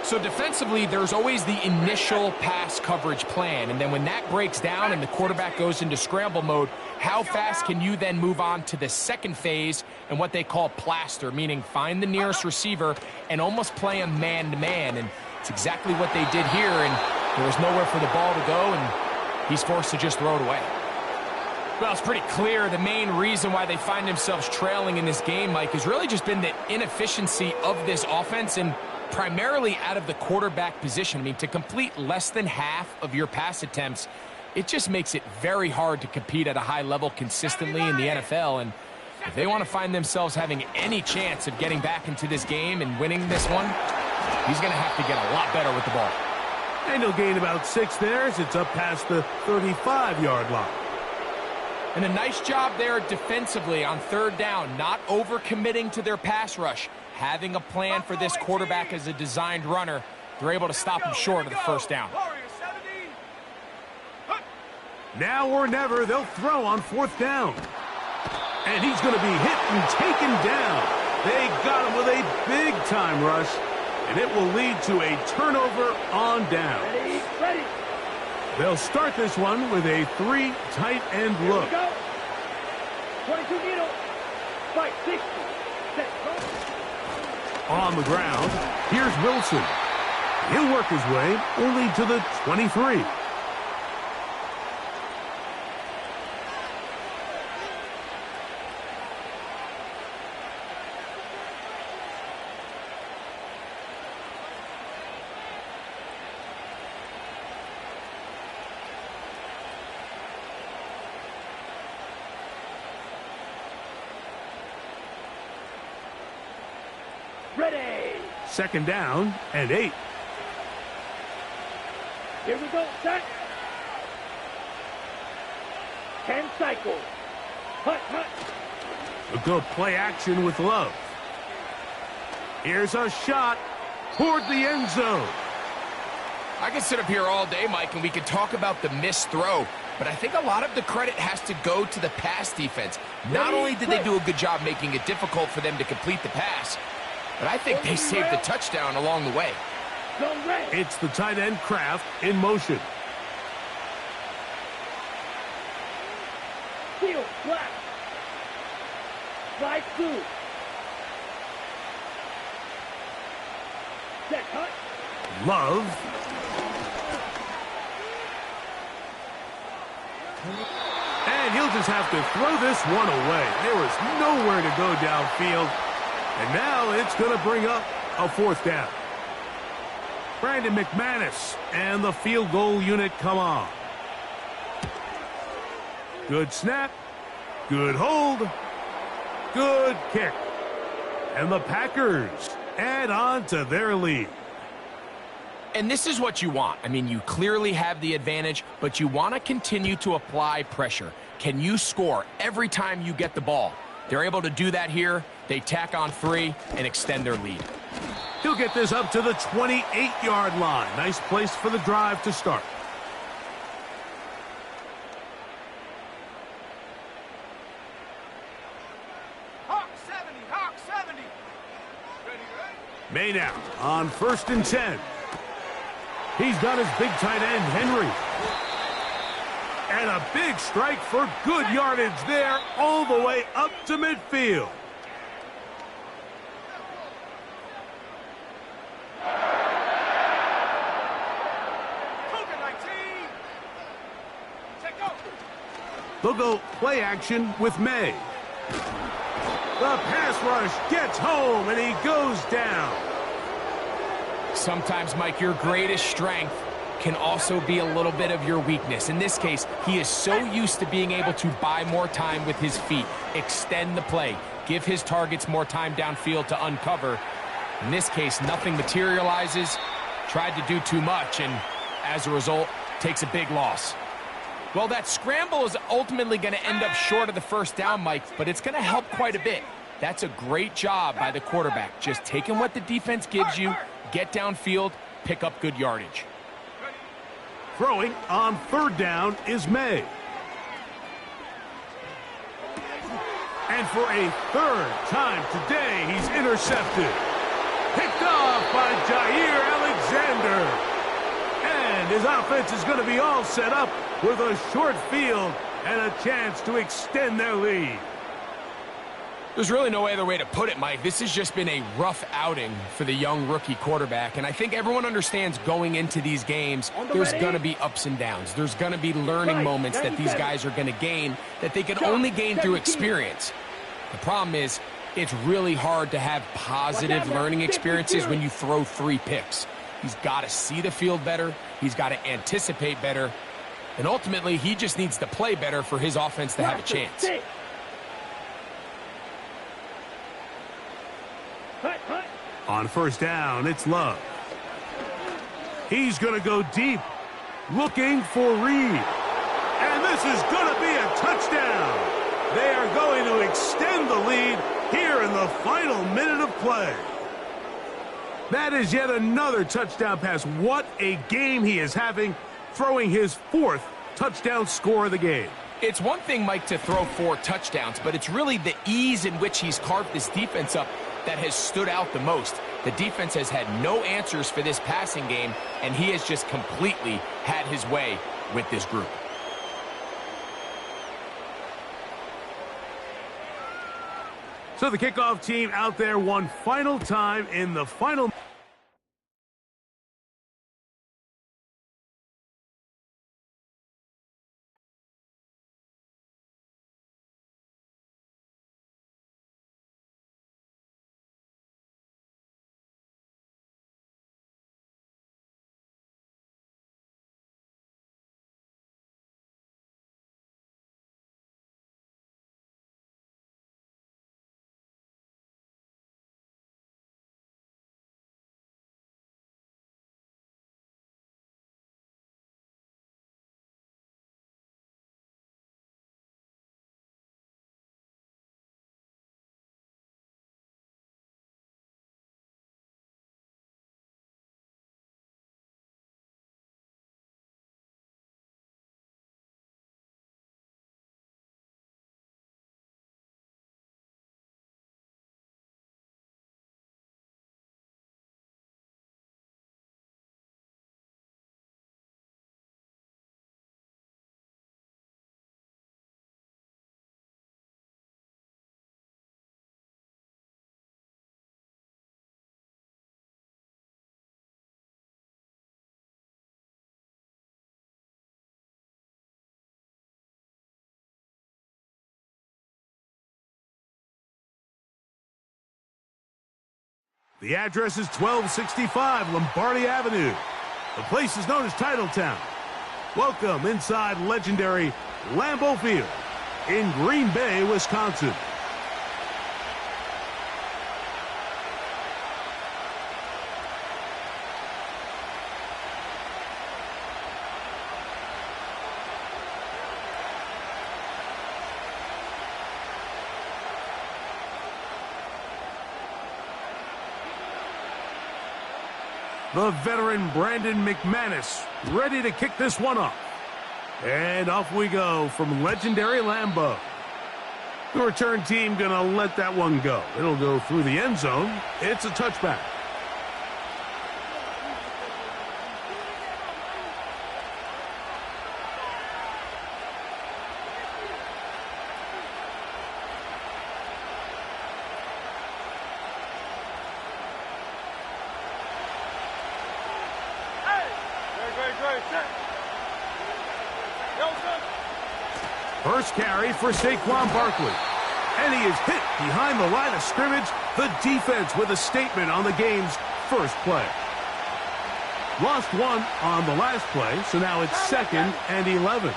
So defensively, there's always the initial pass coverage plan, and then when that breaks down and the quarterback goes into scramble mode, how fast can you then move on to the 2nd phase and what they call plaster, meaning find the nearest receiver and almost play him man-to-man, and it's exactly what they did here, and there was nowhere for the ball to go, and he's forced to just throw it away. Well, it's pretty clear the main reason why they find themselves trailing in this game, Mike, has really just been the inefficiency of this offense and primarily out of the quarterback position. I mean, to complete less than half of your pass attempts, it just makes it very hard to compete at a high level consistently in the NFL. And if they want to find themselves having any chance of getting back into this game and winning this one, he's going to have to get a lot better with the ball. And he'll gain about 6 there as it's up past the 35-yard line. And a nice job there defensively on 3rd down, not overcommitting to their pass rush. Having a plan for this quarterback as a designed runner, they're able to stop him short of the 1st down. Now or never, they'll throw on 4th down. And he's going to be hit and taken down. They got him with a big-time rush, and it will lead to a turnover on down. Ready. They'll start this one with a 3 tight end look. Here we go. 22 needle. Fight 60. Set. On the ground, here's Wilson. He'll work his way only to the 23. Ready. 2nd down and 8. Here we go. Set. 10 cycles. Hut. A good play action with Love. Here's a shot toward the end zone. I can sit up here all day, Mike, and we can talk about the missed throw, but I think a lot of the credit has to go to the pass defense. Not only did they do a good job making it difficult for them to complete the pass, but I think they saved the touchdown along the way. It's the tight end Kraft in motion. Field, black. Slide through. Set, cut. Love. And he'll just have to throw this one away. There was nowhere to go downfield. And now it's going to bring up a fourth down. Brandon McManus and the field goal unit come on. Good snap. Good hold. Good kick. And the Packers add on to their lead. And this is what you want. I mean, you clearly have the advantage, but you want to continue to apply pressure. Can you score every time you get the ball? They're able to do that here. They tack on 3 and extend their lead. He'll get this up to the 28-yard line. Nice place for the drive to start. Hawk 70. May now on 1st and 10. He's got his big tight end, Henry. And a big strike for good yardage there all the way up to midfield. They'll go play action with May. The pass rush gets home, and he goes down. Sometimes, Mike, your greatest strength can also be a little bit of your weakness. In this case, he is so used to being able to buy more time with his feet, extend the play, give his targets more time downfield to uncover. In this case, nothing materializes, tried to do too much, and as a result, takes a big loss. Well, that scramble is ultimately going to end up short of the first down, Mike, but it's going to help quite a bit. That's a great job by the quarterback, just taking what the defense gives you, get downfield, pick up good yardage. Throwing on 3rd down is May. And for a 3rd time today, he's intercepted. Picked off by Jair Alexander. And his offense is going to be all set up with a short field and a chance to extend their lead. There's really no other way to put it, Mike. This has just been a rough outing for the young rookie quarterback, and I think everyone understands going into these games, there's going to be ups and downs. There's going to be learning moments that these guys are going to gain that they can only gain through experience. The problem is, it's really hard to have positive learning experiences when you throw 3 picks. He's got to see the field better. He's got to anticipate better. And ultimately, he just needs to play better for his offense to have a chance. On 1st down, it's Love. He's going to go deep, looking for Reed. And this is going to be a touchdown. They are going to extend the lead here in the final minute of play. That is yet another touchdown pass. What a game he is having, throwing his 4th touchdown score of the game. It's one thing, Mike, to throw 4 touchdowns, but it's really the ease in which he's carved this defense up that has stood out the most. The defense has had no answers for this passing game, and he has just completely had his way with this group. So the kickoff team out there one final time in the final The address is 1265 Lombardi Avenue. The place is known as Titletown. Welcome inside legendary Lambeau Field in Green Bay, Wisconsin. The veteran Brandon McManus ready to kick this one off. And off we go from legendary Lambeau. The return team gonna let that one go. It'll go through the end zone. It's a touchback. First carry for Saquon Barkley. And he is hit behind the line of scrimmage. The defense with a statement on the game's first play. Lost one on the last play, so now it's 2nd and 11.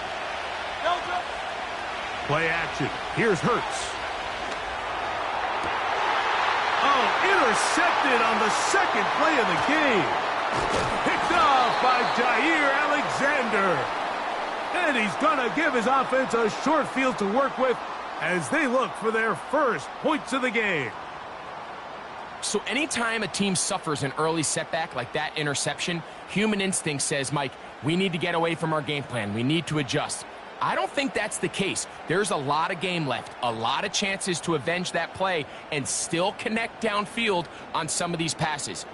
Play action. Here's Hurts. Oh, intercepted on the second play of the game. Picked off by Jair Alexander. And he's going to give his offense a short field to work with as they look for their first points of the game. So anytime a team suffers an early setback like that interception, human instinct says, Mike, we need to get away from our game plan. We need to adjust. I don't think that's the case. There's a lot of game left, a lot of chances to avenge that play and still connect downfield on some of these passes.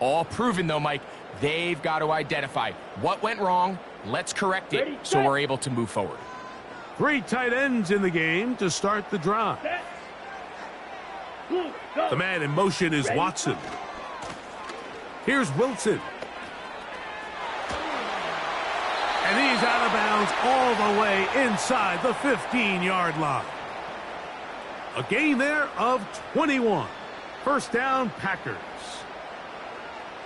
All proven, though, Mike, they've got to identify what went wrong. Let's correct it so we're able to move forward. 3 tight ends in the game to start the drive. The man in motion is Watson. Here's Wilson. And he's out of bounds all the way inside the 15-yard line. A gain there of 21. First down, Packers.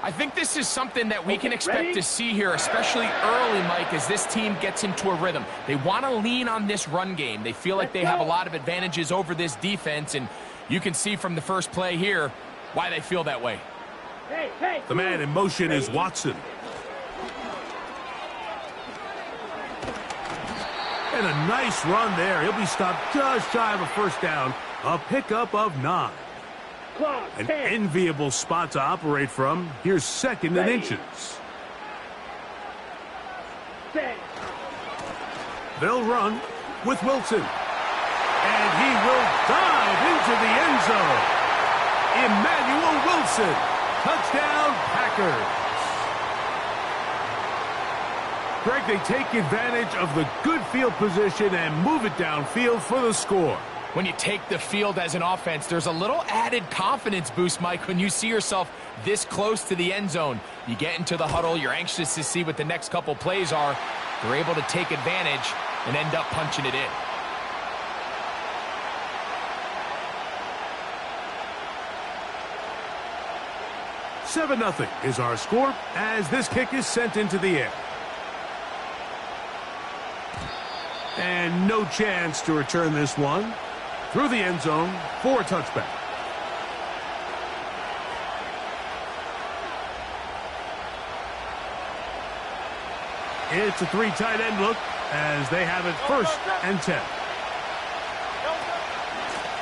I think this is something that we can expect to see here, especially early, Mike, as this team gets into a rhythm. They want to lean on this run game. They feel like they have a lot of advantages over this defense, and you can see from the first play here why they feel that way. The man in motion is Watson. And a nice run there. He'll be stopped just shy of a first down. A pickup of 9. An enviable spot to operate from. Here's 2nd and inches. They'll run with Wilson. And he will dive into the end zone. Emmanuel Wilson. Touchdown, Packers. Greg, they take advantage of the good field position and move it downfield for the score. When you take the field as an offense, there's a little added confidence boost, Mike, when you see yourself this close to the end zone. You get into the huddle, you're anxious to see what the next couple plays are. They're able to take advantage and end up punching it in. $7-0 is our score as this kick is sent into the air. And no chance to return this one. Through the end zone for a touchback. It's a 3 tight end look as they have it 1st and 10.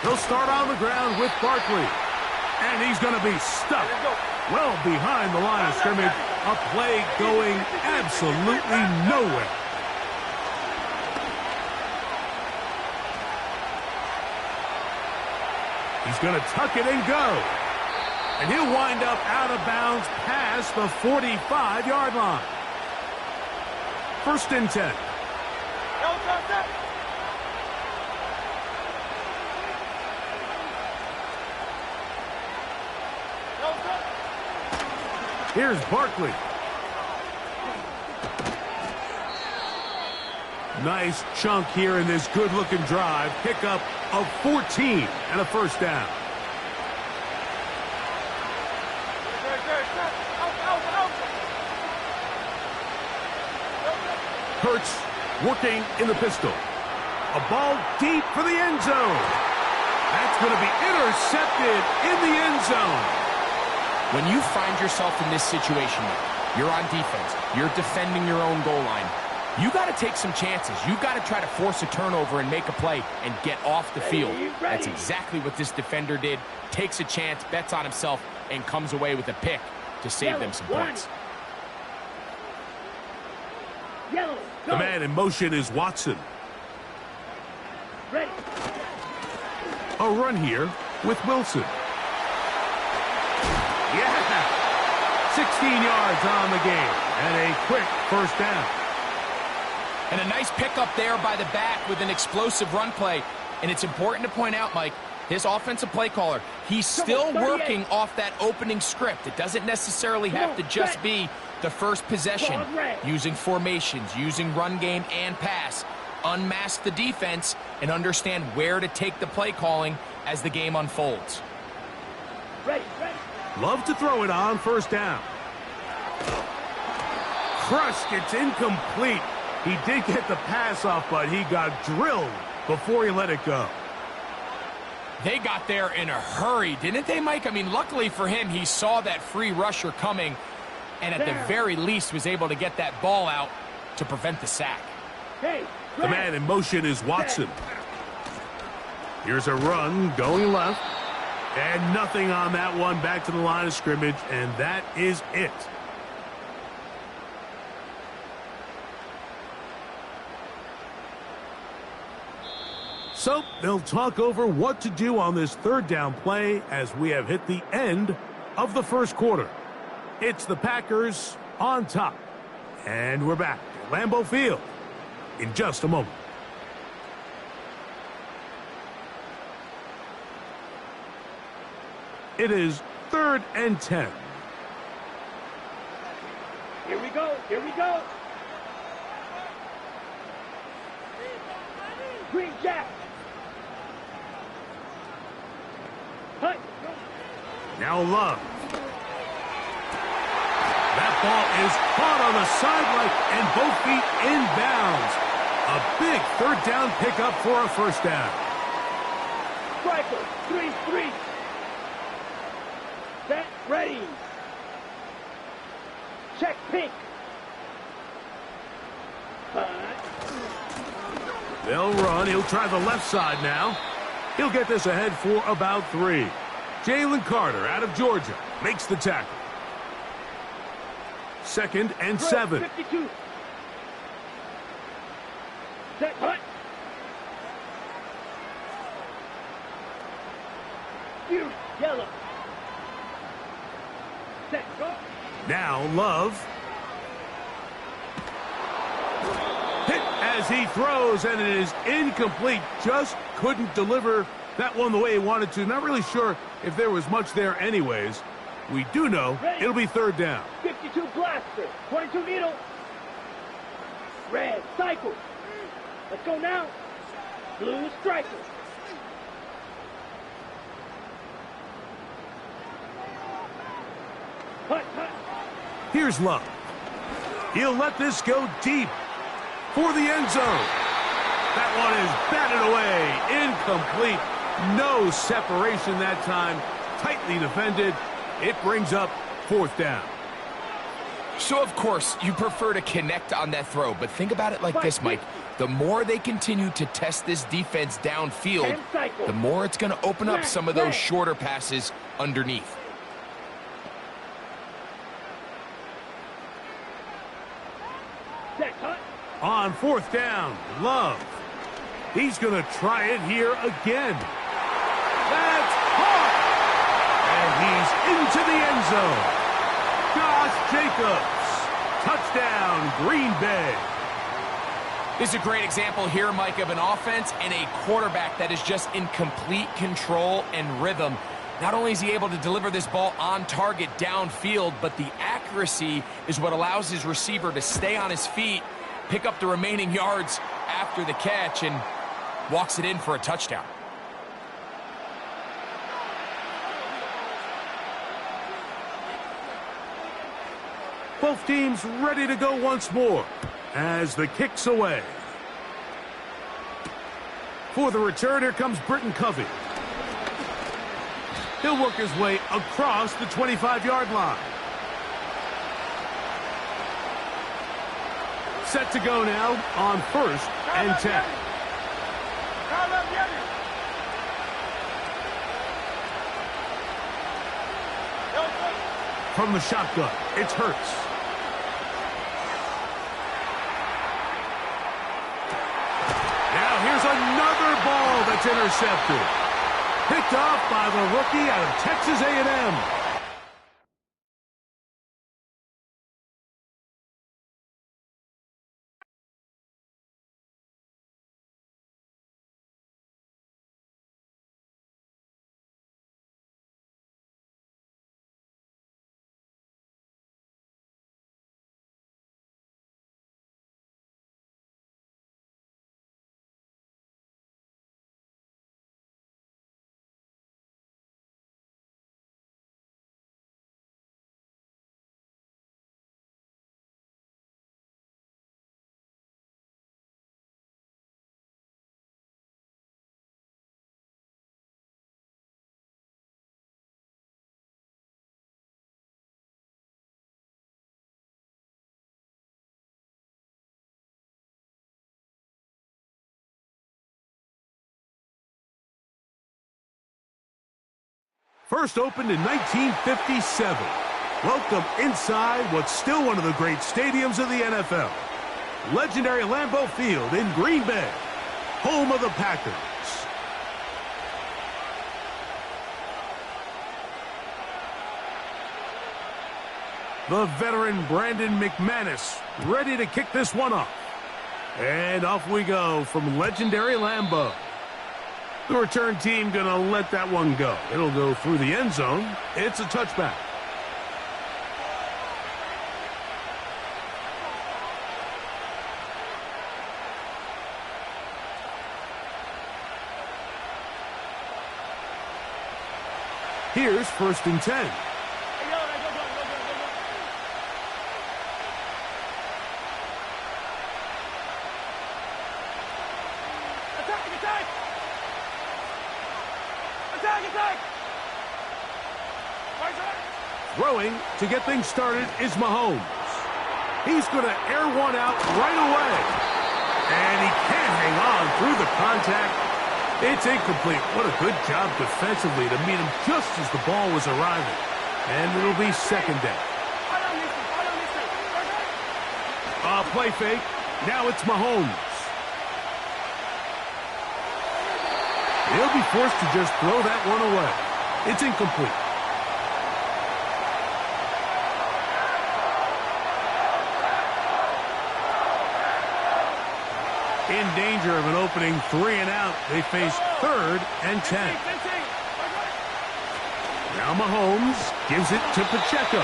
They'll start on the ground with Barkley. And he's going to be stuck well behind the line of scrimmage. A play going absolutely nowhere. He's going to tuck it and go. And he'll wind up out of bounds past the 45-yard line. 1st and 10. Here's Barkley. Nice chunk here in this good-looking drive. Pickup of 14 and a first down. Hurts working in the pistol. A ball deep for the end zone. That's going to be intercepted in the end zone. When you find yourself in this situation, you're on defense, you're defending your own goal line, you got to take some chances. You got to try to force a turnover and make a play and get off the field. That's exactly what this defender did. Takes a chance, bets on himself, and comes away with a pick to save them some points. The man in motion is Watson. Ready. A run here with Wilson. Yeah! 16 yards on the game and a quick first down. And a nice pickup there by the back with an explosive run play. And it's important to point out, Mike, his offensive play caller, he's still working off that opening script. It doesn't necessarily have to just be the first possession. Using formations, using run game and pass. Unmask the defense and understand where to take the play calling as the game unfolds. Ready. Love to throw it on first down. Crushed, it's incomplete. He did get the pass off, but he got drilled before he let it go. They got there in a hurry, didn't they, Mike? I mean, luckily for him, he saw that free rusher coming and at the very least was able to get that ball out to prevent the sack. The man in motion is Watson. Here's a run going left. And nothing on that one. Back to the line of scrimmage, and that is it. So they'll talk over what to do on this third down play as we have hit the end of the first quarter. It's the Packers on top. And we're back at Lambeau Field in just a moment. It is 3rd and 10. Here we go. Green Jack. Hut. Now Love. That ball is caught on the sideline and both feet inbounds. A big third down pickup for a first down. Striker. 3-3. Set. Ready. Check pink. They'll run. He'll try the left side now. He'll get this ahead for about 3. Jalen Carter out of Georgia makes the tackle. 2nd and 7. 52. Set. Hut. Yellow. Set. Go. Now Love. Hit as he throws, and it is incomplete. Just couldn't deliver that one the way he wanted to. Not really sure if there was much there anyways. We do know it'll be 3rd down. 52 blaster. 22 needle. Red. Cycle. Let's go now. Blue striker. Hut. Here's Love. He'll let this go deep for the end zone. That one is batted away. Incomplete. No separation that time. Tightly defended. It brings up 4th down. So, of course, you prefer to connect on that throw, but think about it like this, Mike. The more they continue to test this defense downfield, the more it's going to open up some of those shorter passes underneath. On 4th down, Love. He's going to try it here again. That's caught! And he's into the end zone. Josh Jacobs. Touchdown, Green Bay. This is a great example here, Mike, of an offense and a quarterback that is just in complete control and rhythm. Not only is he able to deliver this ball on target downfield, but the accuracy is what allows his receiver to stay on his feet, pick up the remaining yards after the catch, and walks it in for a touchdown. Both teams ready to go once more. as the kick's away. For the return, here comes Britton Covey. He'll work his way across the 25-yard line. Set to go now on 1st and 10. From the shotgun, it's Hurts. Now here's another ball that's intercepted. Picked off by the rookie out of Texas A&M. First opened in 1957. Welcome inside what's still one of the great stadiums of the NFL. Legendary Lambeau Field in Green Bay, home of the Packers. The veteran Brandon McManus ready to kick this one off. And off we go from legendary Lambeau. The return team going to let that one go. It'll go through the end zone. It's a touchback. Here's 1st and 10. Throwing to get things started is Mahomes. He's going to air one out right away. And he can't hang on through the contact. It's incomplete. What a good job defensively to meet him just as the ball was arriving. And it'll be 2nd down. Play fake. Now it's Mahomes. He'll be forced to just throw that one away. It's incomplete. In danger of an opening 3 and out. They face 3rd and 10. Now Mahomes gives it to Pacheco.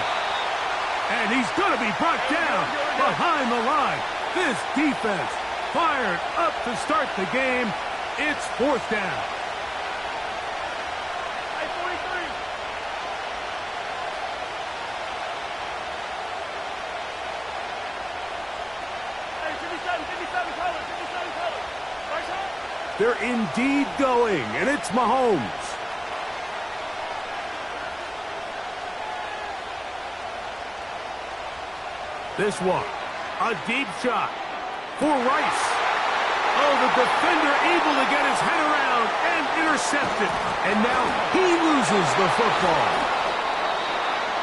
And he's going to be brought down behind the line. This defense fired up to start the game. It's 4th down. They're indeed going, and it's Mahomes. This one, a deep shot for Rice. Oh, the defender able to get his head around and intercept it. And now he loses the football.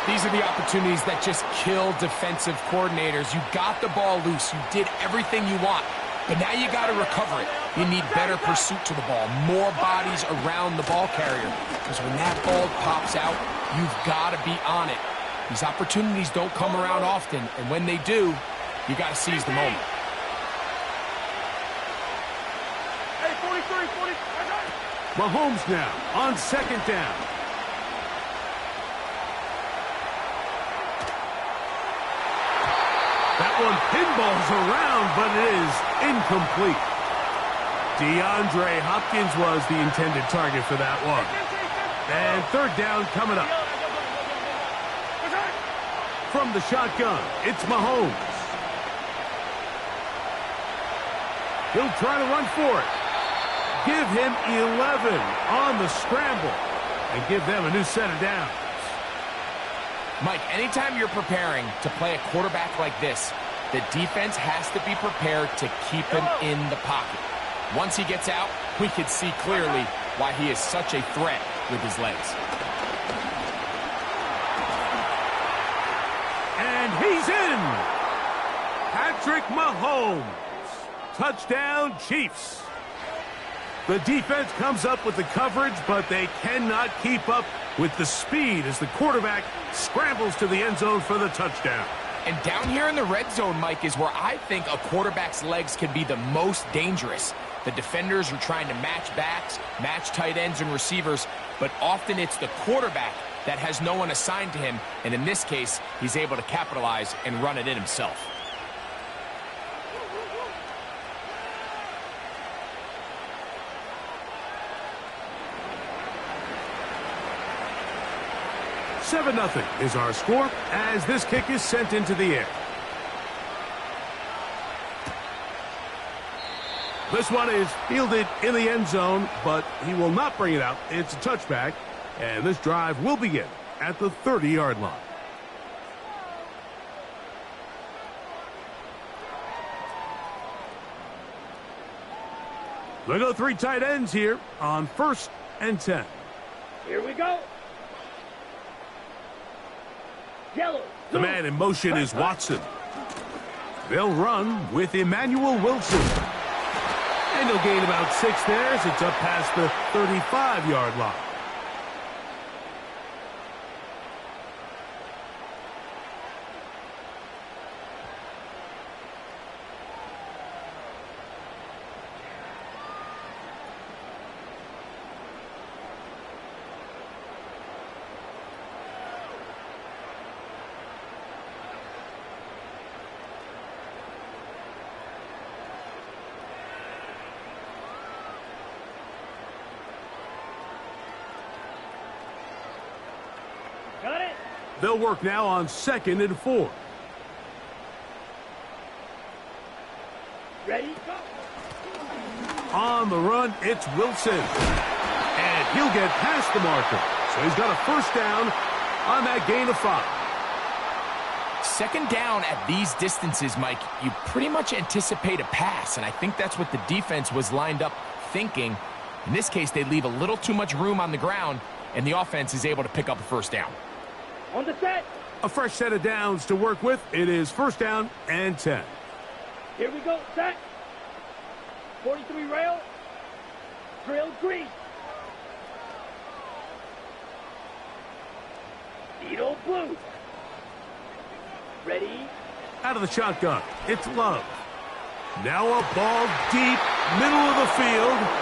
These are the opportunities that just kill defensive coordinators. You got the ball loose. You did everything you want. But now you got to recover it. You need better pursuit to the ball, more bodies around the ball carrier. Because when that ball pops out, you've got to be on it. These opportunities don't come around often, and when they do, you got to seize the moment. Hey, 43, 40. Mahomes now on 2nd down. That one pinballs around, but it is incomplete. DeAndre Hopkins was the intended target for that one. And 3rd down coming up. From the shotgun, it's Mahomes. He'll try to run for it. Give him 11 on the scramble and give them a new set of downs. Mike, anytime you're preparing to play a quarterback like this, the defense has to be prepared to keep him in the pocket. Once he gets out, we can see clearly why he is such a threat with his legs. And he's in! Patrick Mahomes. Touchdown, Chiefs. The defense comes up with the coverage, but they cannot keep up with the speed as the quarterback scrambles to the end zone for the touchdown. And down here in the red zone, Mike, is where I think a quarterback's legs can be the most dangerous. The defenders are trying to match backs, match tight ends and receivers, but often it's the quarterback that has no one assigned to him, and in this case, he's able to capitalize and run it in himself. Seven 0 is our score as this kick is sent into the air. This one is fielded in the end zone, but he will not bring it out. It's a touchback, and this drive will begin at the 30-yard line. They go three tight ends here on 1st and 10. Here we go. Yellow. The man in motion is Watson. They'll run with Emmanuel Wilson. And he'll gain about 6 there as it's up past the 35-yard line. Got it. They'll work now on 2nd and 4. Ready, go. On the run, it's Wilson. And he'll get past the marker. So he's got a 1st down on that gain of 5. 2nd down at these distances, Mike, you pretty much anticipate a pass, and I think that's what the defense was lined up thinking. In this case, they leave a little too much room on the ground, and the offense is able to pick up a 1st down. On the set. A fresh set of downs to work with. It is 1st down and 10. Here we go. Set. 43 rail. Drill grease. Needle blue. Ready. Out of the shotgun, it's Love. Now a ball deep, middle of the field.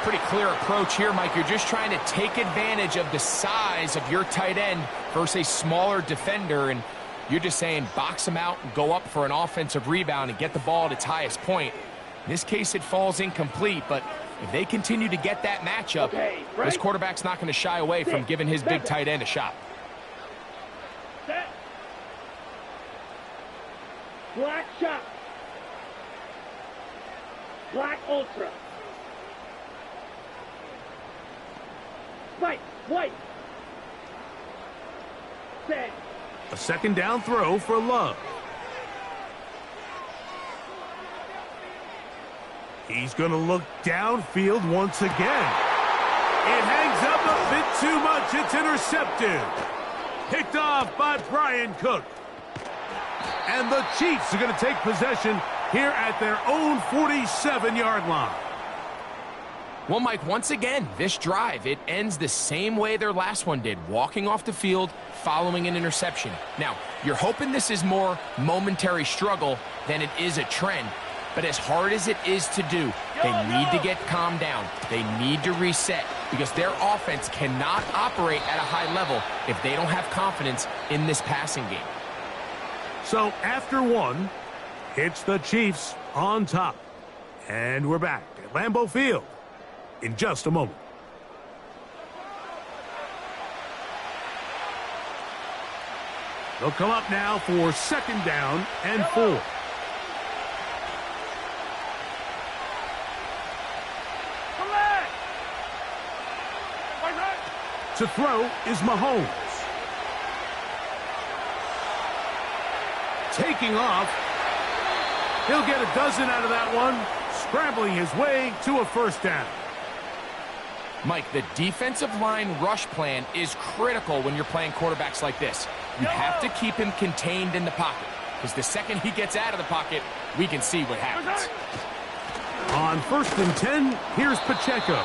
Pretty clear approach here, Mike. You're just trying to take advantage of the size of your tight end versus a smaller defender, and you're just saying box him out and go up for an offensive rebound and get the ball at its highest point. In this case, it falls incomplete, but if they continue to get that matchup, this quarterback's not going to shy away from giving his big tight end a shot. Set. Black shot. Black ultra. White, white. Set. A 2nd down throw for Love. He's going to look downfield once again. It hangs up a bit too much. It's intercepted. Picked off by Brian Cook. And the Chiefs are going to take possession here at their own 47-yard line. Well, Mike, once again, this drive, it ends the same way their last one did, walking off the field, following an interception. Now, you're hoping this is more momentary struggle than it is a trend, but as hard as it is to do, they need to get calmed down. They need to reset because their offense cannot operate at a high level if they don't have confidence in this passing game. So after one, it's the Chiefs on top. And we're back at Lambeau Field in just a moment. They'll come up now for 2nd down and 4. To throw is Mahomes. Taking off. He'll get a dozen out of that one, scrambling his way to a first down. Mike, the defensive line rush plan is critical when you're playing quarterbacks like this. You have to keep him contained in the pocket, because the second he gets out of the pocket, we can see what happens. On 1st and 10, here's Pacheco.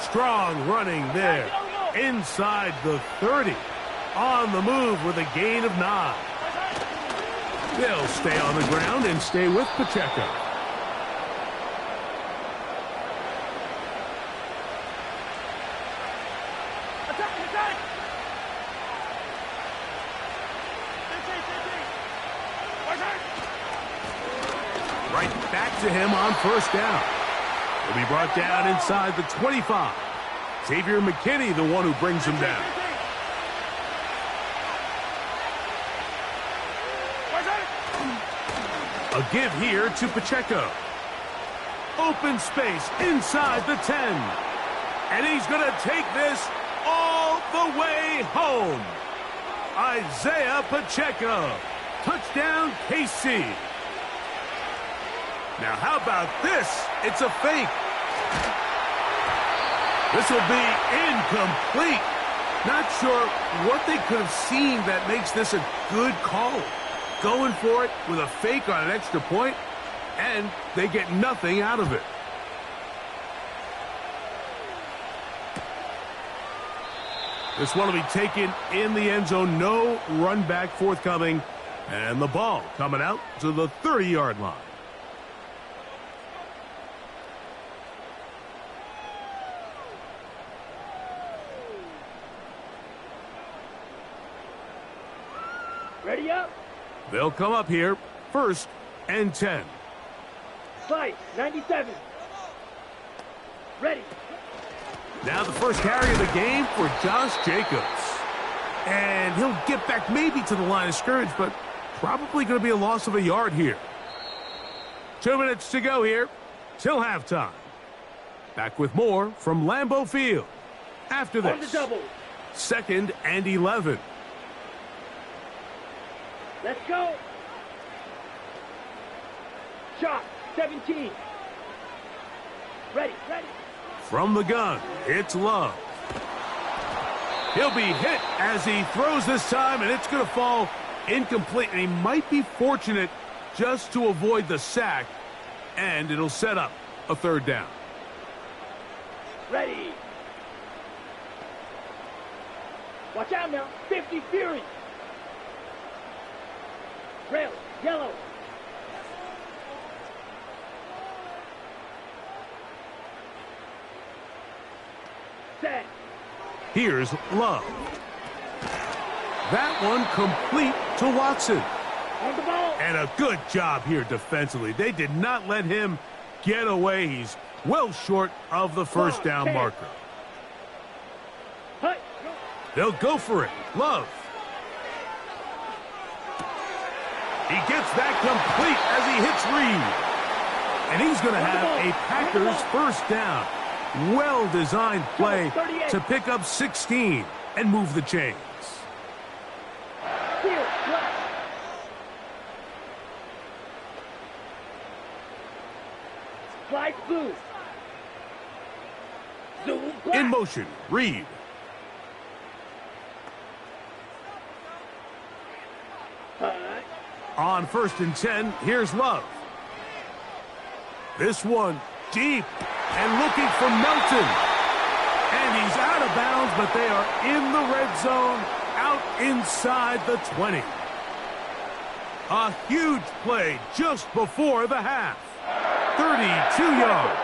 Strong running there. Inside the 30. On the move with a gain of 9. They'll stay on the ground and stay with Pacheco. Right back to him on 1st down. He'll be brought down inside the 25. Xavier McKinney, the one who brings him down. A give here to Pacheco. Open space inside the 10. And he's going to take this all the way home. Isaiah Pacheco. Touchdown, KC. Now, how about this? It's a fake. This will be incomplete. Not sure what they could have seen that makes this a good call. Going for it with a fake on an extra point, and they get nothing out of it. This one will be taken in the end zone. No run back forthcoming. And the ball coming out to the 30-yard line. Ready up. They'll come up here, 1st and 10. Slide, 97. Ready. Now the first carry of the game for Josh Jacobs. And he'll get back maybe to the line of scrimmage, but probably going to be a loss of a yard here. 2 minutes to go here till halftime. Back with more from Lambeau Field. After this, On the double. 2nd and 11. Let's go. Shot, 17. Ready. From the gun, it's Love. He'll be hit as he throws this time, and it's going to fall incomplete. And he might be fortunate just to avoid the sack, and it'll set up a 3rd down. Ready. Watch out now. 50 Fury. Rail, yellow. Set. Here's Love. That one complete to Watson. On the ball. And a good job here defensively. They did not let him get away. He's well short of the 1st down marker. Hut. They'll go for it. Love. He gets that complete as he hits Reed. And he's going to have a Packers 1st down. Well-designed play to pick up 16 and move the chains. Slide blue. Zoom black. In motion, Reed. On 1st and 10, here's Love. This one deep and looking for Melton. And he's out of bounds, but they are in the red zone, out inside the 20. A huge play just before the half. 32 yards.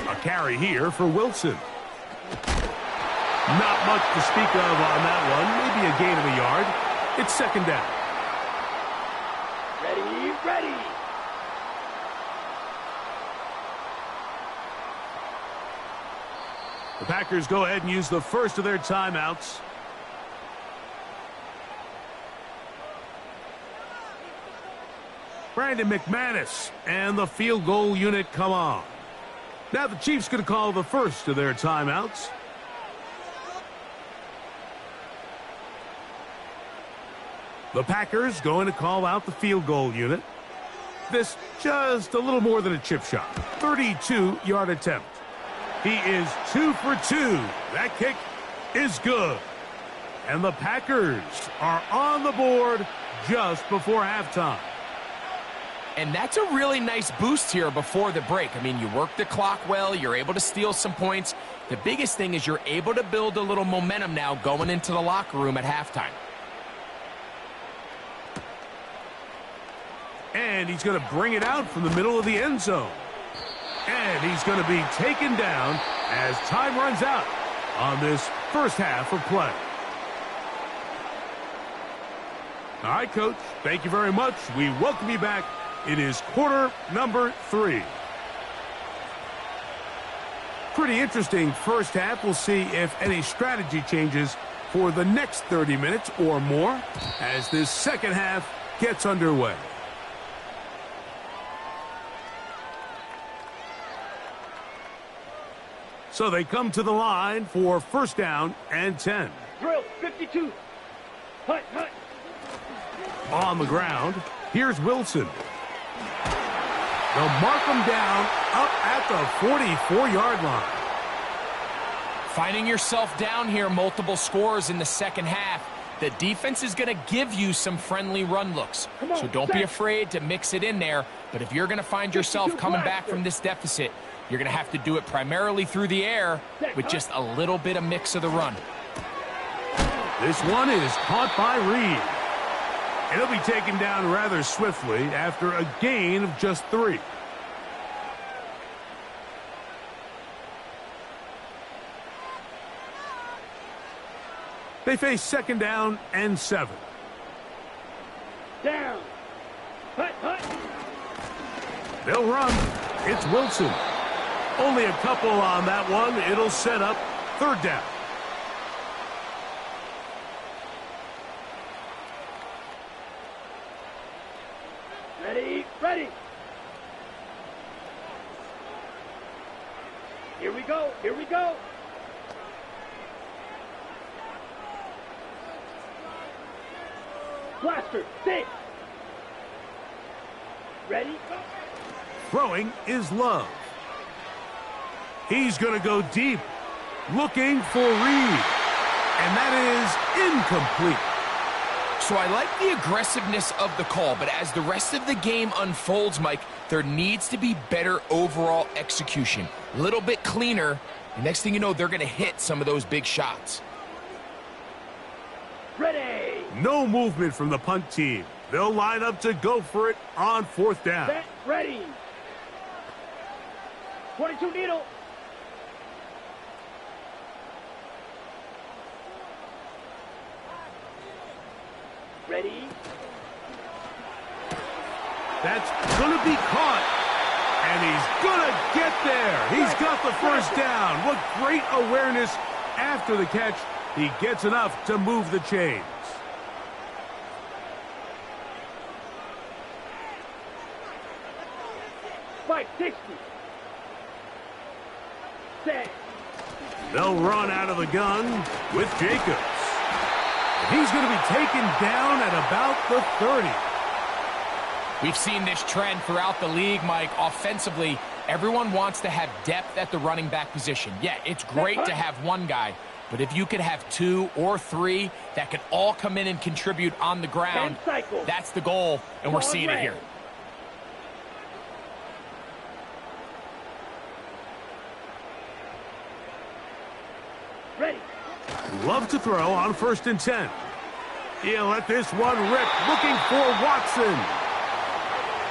A carry here for Wilson. Not much to speak of on that one. Maybe a gain of a yard. It's 2nd down. Ready. The Packers go ahead and use the first of their timeouts. Brandon McManus and the field goal unit come on. Now the Chiefs going to call the first of their timeouts. The Packers going to call out the field goal unit. This just a little more than a chip shot. 32-yard attempt. He is 2 for 2. That kick is good. And the Packers are on the board just before halftime. And that's a really nice boost here before the break. I mean, you work the clock well. You're able to steal some points. The biggest thing is you're able to build a little momentum now going into the locker room at halftime. And he's going to bring it out from the middle of the end zone. And he's going to be taken down as time runs out on this first half of play. All right, Coach, thank you very much. We welcome you back. It is quarter number 3. Pretty interesting first half. We'll see if any strategy changes for the next 30 minutes or more as this second half gets underway. So they come to the line for first down and 10. Drill, 52. Hut, hut. On the ground, here's Wilson. They'll mark him down up at the 44-yard line. Finding yourself down here, multiple scores in the second half. The defense is going to give you some friendly run looks. So don't be afraid to mix it in there. But if you're going to find yourself coming back from this deficit, you're going to have to do it primarily through the air with just a little bit of mix of the run. This one is caught by Reed. And he'll be taken down rather swiftly after a gain of just 3. They face second down and 7. Down. Hut, hut. They'll run. It's Wilson. Only a couple on that one. It'll set up third down. Ready, ready. Here we go, here we go. Blaster, 6. Ready? Throwing is Love. He's going to go deep, looking for Reed. And that is incomplete. So I like the aggressiveness of the call, but as the rest of the game unfolds, Mike, there needs to be better overall execution. A little bit cleaner. The next thing you know, they're going to hit some of those big shots. Ready. No movement from the punt team. They'll line up to go for it on fourth down. Set, ready. 22 needle. Ready. That's going to be caught. And he's going to get there. He's got the first down. What great awareness after the catch. He gets enough to move the chains. .560. Set. They'll run out of the gun with Jacobs. He's going to be taken down at about the 30. We've seen this trend throughout the league, Mike. Offensively, everyone wants to have depth at the running back position. Yeah, it's great to have one guy, but if you could have 2 or 3 that could all come in and contribute on the ground, that's the goal, and we're seeing it here. Ready. Love to throw on first and 10. He'll let this one rip, looking for Watson.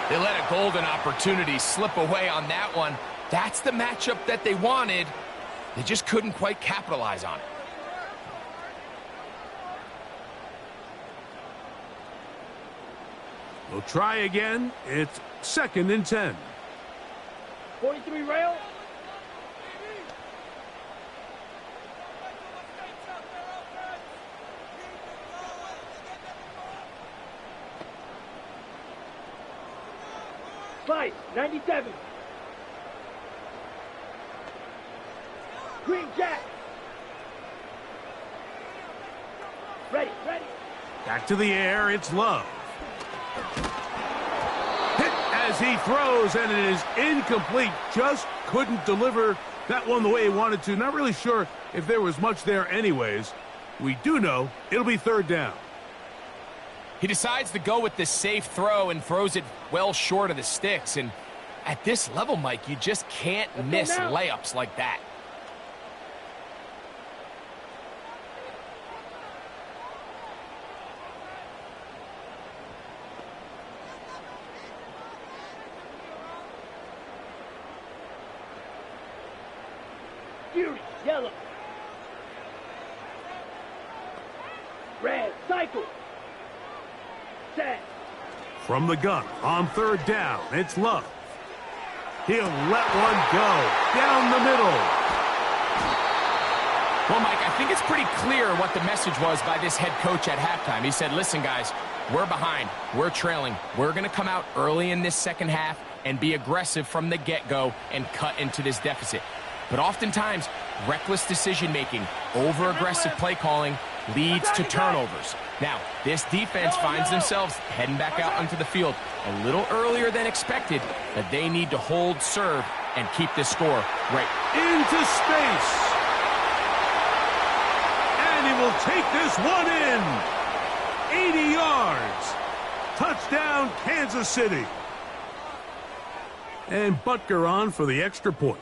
They let a golden opportunity slip away on that one. That's the matchup that they wanted. They just couldn't quite capitalize on it. We'll try again. It's second and 10. 43 rail. Slice, 97. Green Jack. Ready, ready. Back to the air, it's Love. Hit as he throws, and it is incomplete. Just couldn't deliver that one the way he wanted to. Not really sure if there was much there anyways. We do know it'll be third down. He decides to go with this safe throw and throws it well short of the sticks. And at this level, Mike, you just can't miss layups like that. Fury, yellow. Red, cycle. Set. From the gun on third down, it's Love. He'll let one go down the middle. Well, Mike, I think it's pretty clear what the message was by this head coach at halftime. He said, listen, guys, we're behind. We're trailing. We're going to come out early in this second half and be aggressive from the get-go and cut into this deficit. But oftentimes, reckless decision-making, over-aggressive play calling leads to turnovers. Now, this defense finds themselves heading back out onto the field a little earlier than expected, but they need to hold serve and keep this score right into space. And he will take this one in. 80 yards. Touchdown, Kansas City. And Butker on for the extra point.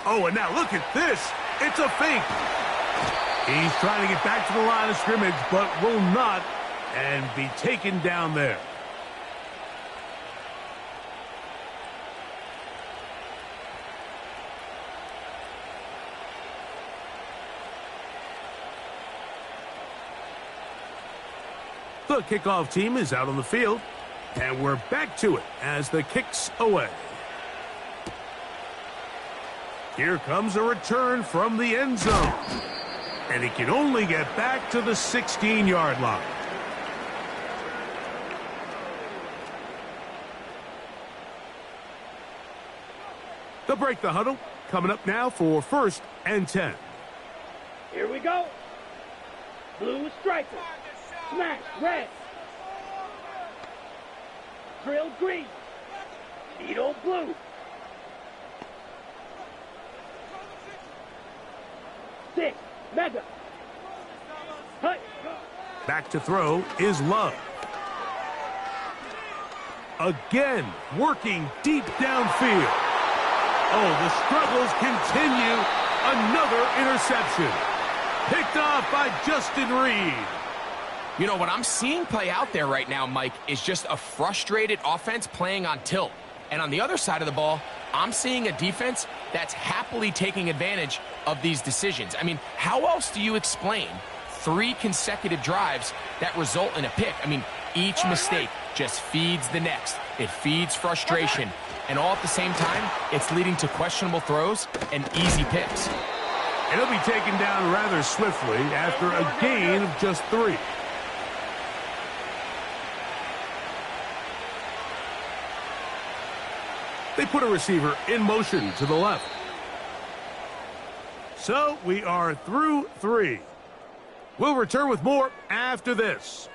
Oh, and now look at this. It's a fake. He's trying to get back to the line of scrimmage, but will not, and be taken down there. The kickoff team is out on the field, and we're back to it as the kick's away. Here comes a return from the end zone. And he can only get back to the 16-yard line. They'll break the huddle. Coming up now for 1st and 10. Here we go. Blue striker. Smash red. Drill green. Needle blue. Six. Mega. Hut. Back to throw is Love. Again, working deep downfield. Oh, the struggles continue. Another interception. Picked off by Justin Reed. You know, what I'm seeing play out there right now, Mike, is just a frustrated offense playing on tilt. And on the other side of the ball, I'm seeing a defense that's happily taking advantage of these decisions. I mean, how else do you explain 3 consecutive drives that result in a pick? I mean, each mistake just feeds the next. It feeds frustration. And all at the same time, it's leading to questionable throws and easy picks. And he'll be taken down rather swiftly after a gain of just 3. They put a receiver in motion to the left. So we are through 3. We'll return with more after this.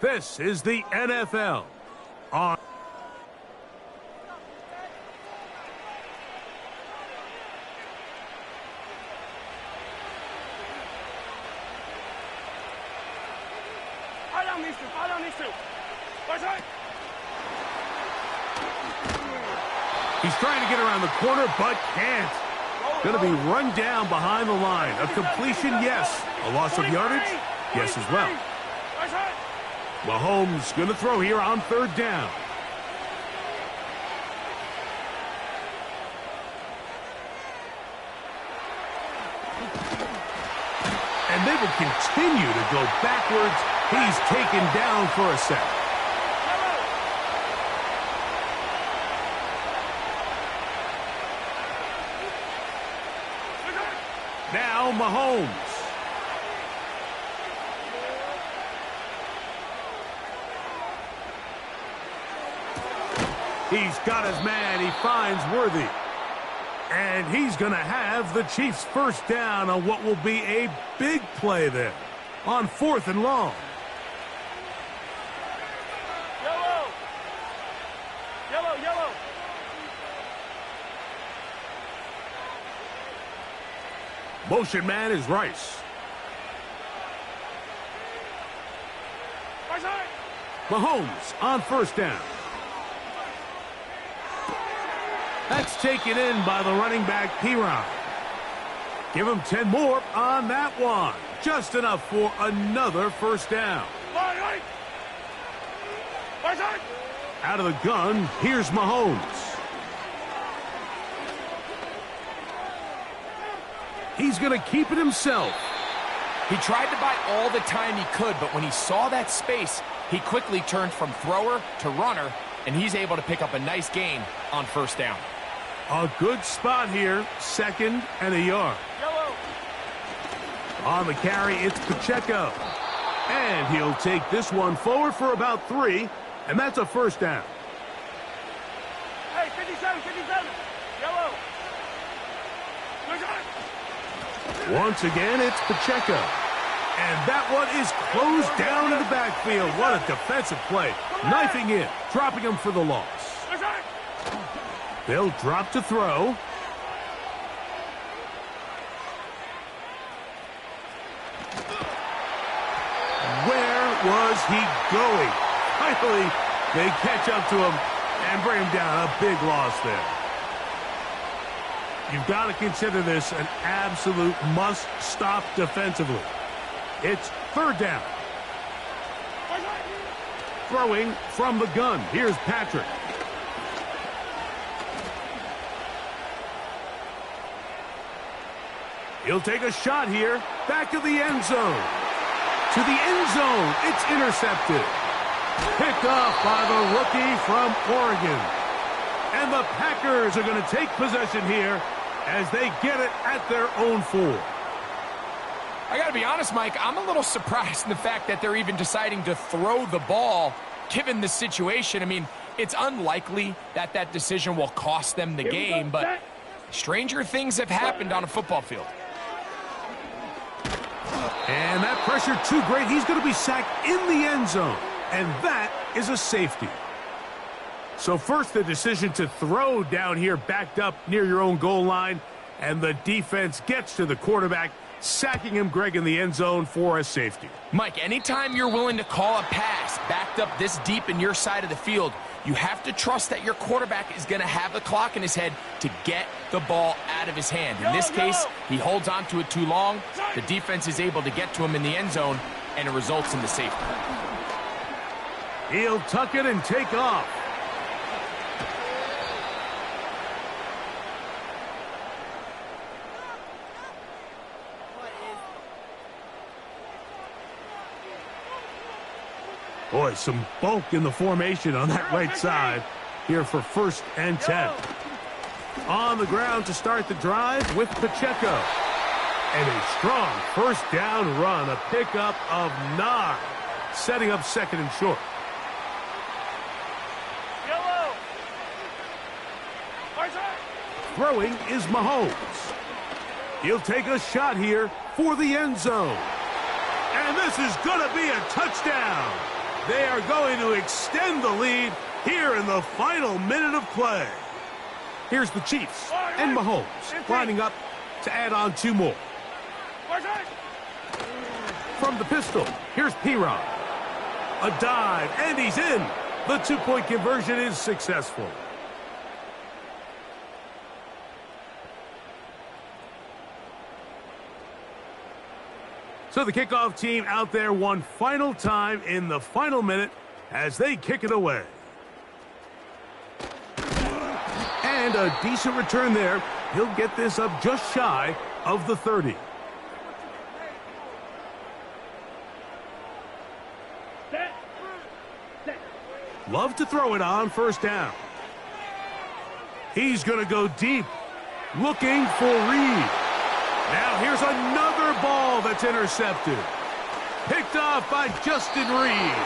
This is the NFL on. Fall these two. What's that? He's trying to get around the corner, but can't. Going to be run down behind the line. A completion, yes. A loss of yardage, yes as well. Mahomes going to throw here on 3rd down. And they will continue to go backwards. He's taken down for a sack. Now Mahomes. He's got his man. He finds Worthy. And he's going to have the Chiefs first down on what will be a big play there on 4th and long. Yellow. Yellow, yellow. Motion man is Rice. Right side. Mahomes on first down. That's taken in by the running back, Piron. Give him 10 more on that one. Just enough for another first down. Right. Right side. Out of the gun, here's Mahomes. He's going to keep it himself. He tried to buy all the time he could, but when he saw that space, he quickly turned from thrower to runner, and he's able to pick up a nice gain on first down. A good spot here, 2nd and a yard. Yellow. On the carry, it's Pacheco. And he'll take this one forward for about 3, and that's a first down. Hey, 57. Yellow. Right side. Once again, it's Pacheco. And that one is closed down in the backfield. What a defensive play. Knifing in, dropping him for the loss. Right side. They'll drop to throw. Where was he going? Finally, they catch up to him and bring him down. A big loss there. You've got to consider this an absolute must-stop defensively. It's 3rd down. Throwing from the gun. Here's Patrick. He'll take a shot here. Back to the end zone. To the end zone. It's intercepted. Picked off by the rookie from Oregon. And the Packers are going to take possession here as they get it at their own 4. I got to be honest, Mike, I'm a little surprised in the fact that they're even deciding to throw the ball given the situation. I mean, it's unlikely that that decision will cost them the game, but stranger things have happened on a football field. And that pressure too great. He's going to be sacked in the end zone. And that is a safety. So first the decision to throw down here backed up near your own goal line. And the defense gets to the quarterback, sacking him, Greg, in the end zone for a safety. Mike, anytime you're willing to call a pass backed up this deep in your side of the field, you have to trust that your quarterback is going to have the clock in his head to get the ball out of his hand. In this case, he holds on to it too long. The defense is able to get to him in the end zone, and it results in the safety. He'll tuck it and take off. Boy, some bulk in the formation on that right side here for 1st and 10. On the ground to start the drive with Pacheco. And a strong first down run, a pickup of 9, setting up 2nd and short. Yellow. Right side. Throwing is Mahomes. He'll take a shot here for the end zone. And this is going to be a touchdown. They are going to extend the lead here in the final minute of play. Here's the Chiefs and Mahomes lining up to add on 2 more. From the pistol, here's Piron. A dive, and he's in. The 2-point conversion is successful. So the kickoff team out there one final time in the final minute as they kick it away. And a decent return there. He'll get this up just shy of the 30. Love to throw it on first down. He's going to go deep, looking for Reed. Now here's another ball that's intercepted. Picked off by Justin Reed.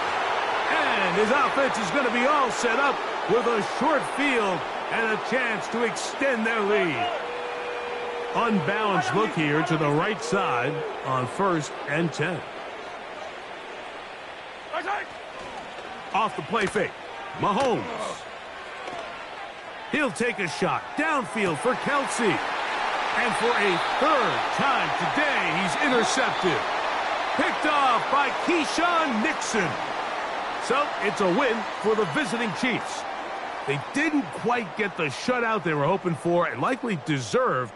And his offense is going to be all set up with a short field and a chance to extend their lead. Unbalanced look here to the right side on 1st and 10. Right side. Off the play fake. Mahomes. He'll take a shot downfield for Kelsey. And for a 3rd time today, he's intercepted. Picked off by Keyshawn Nixon. So it's a win for the visiting Chiefs. They didn't quite get the shutout they were hoping for and likely deserved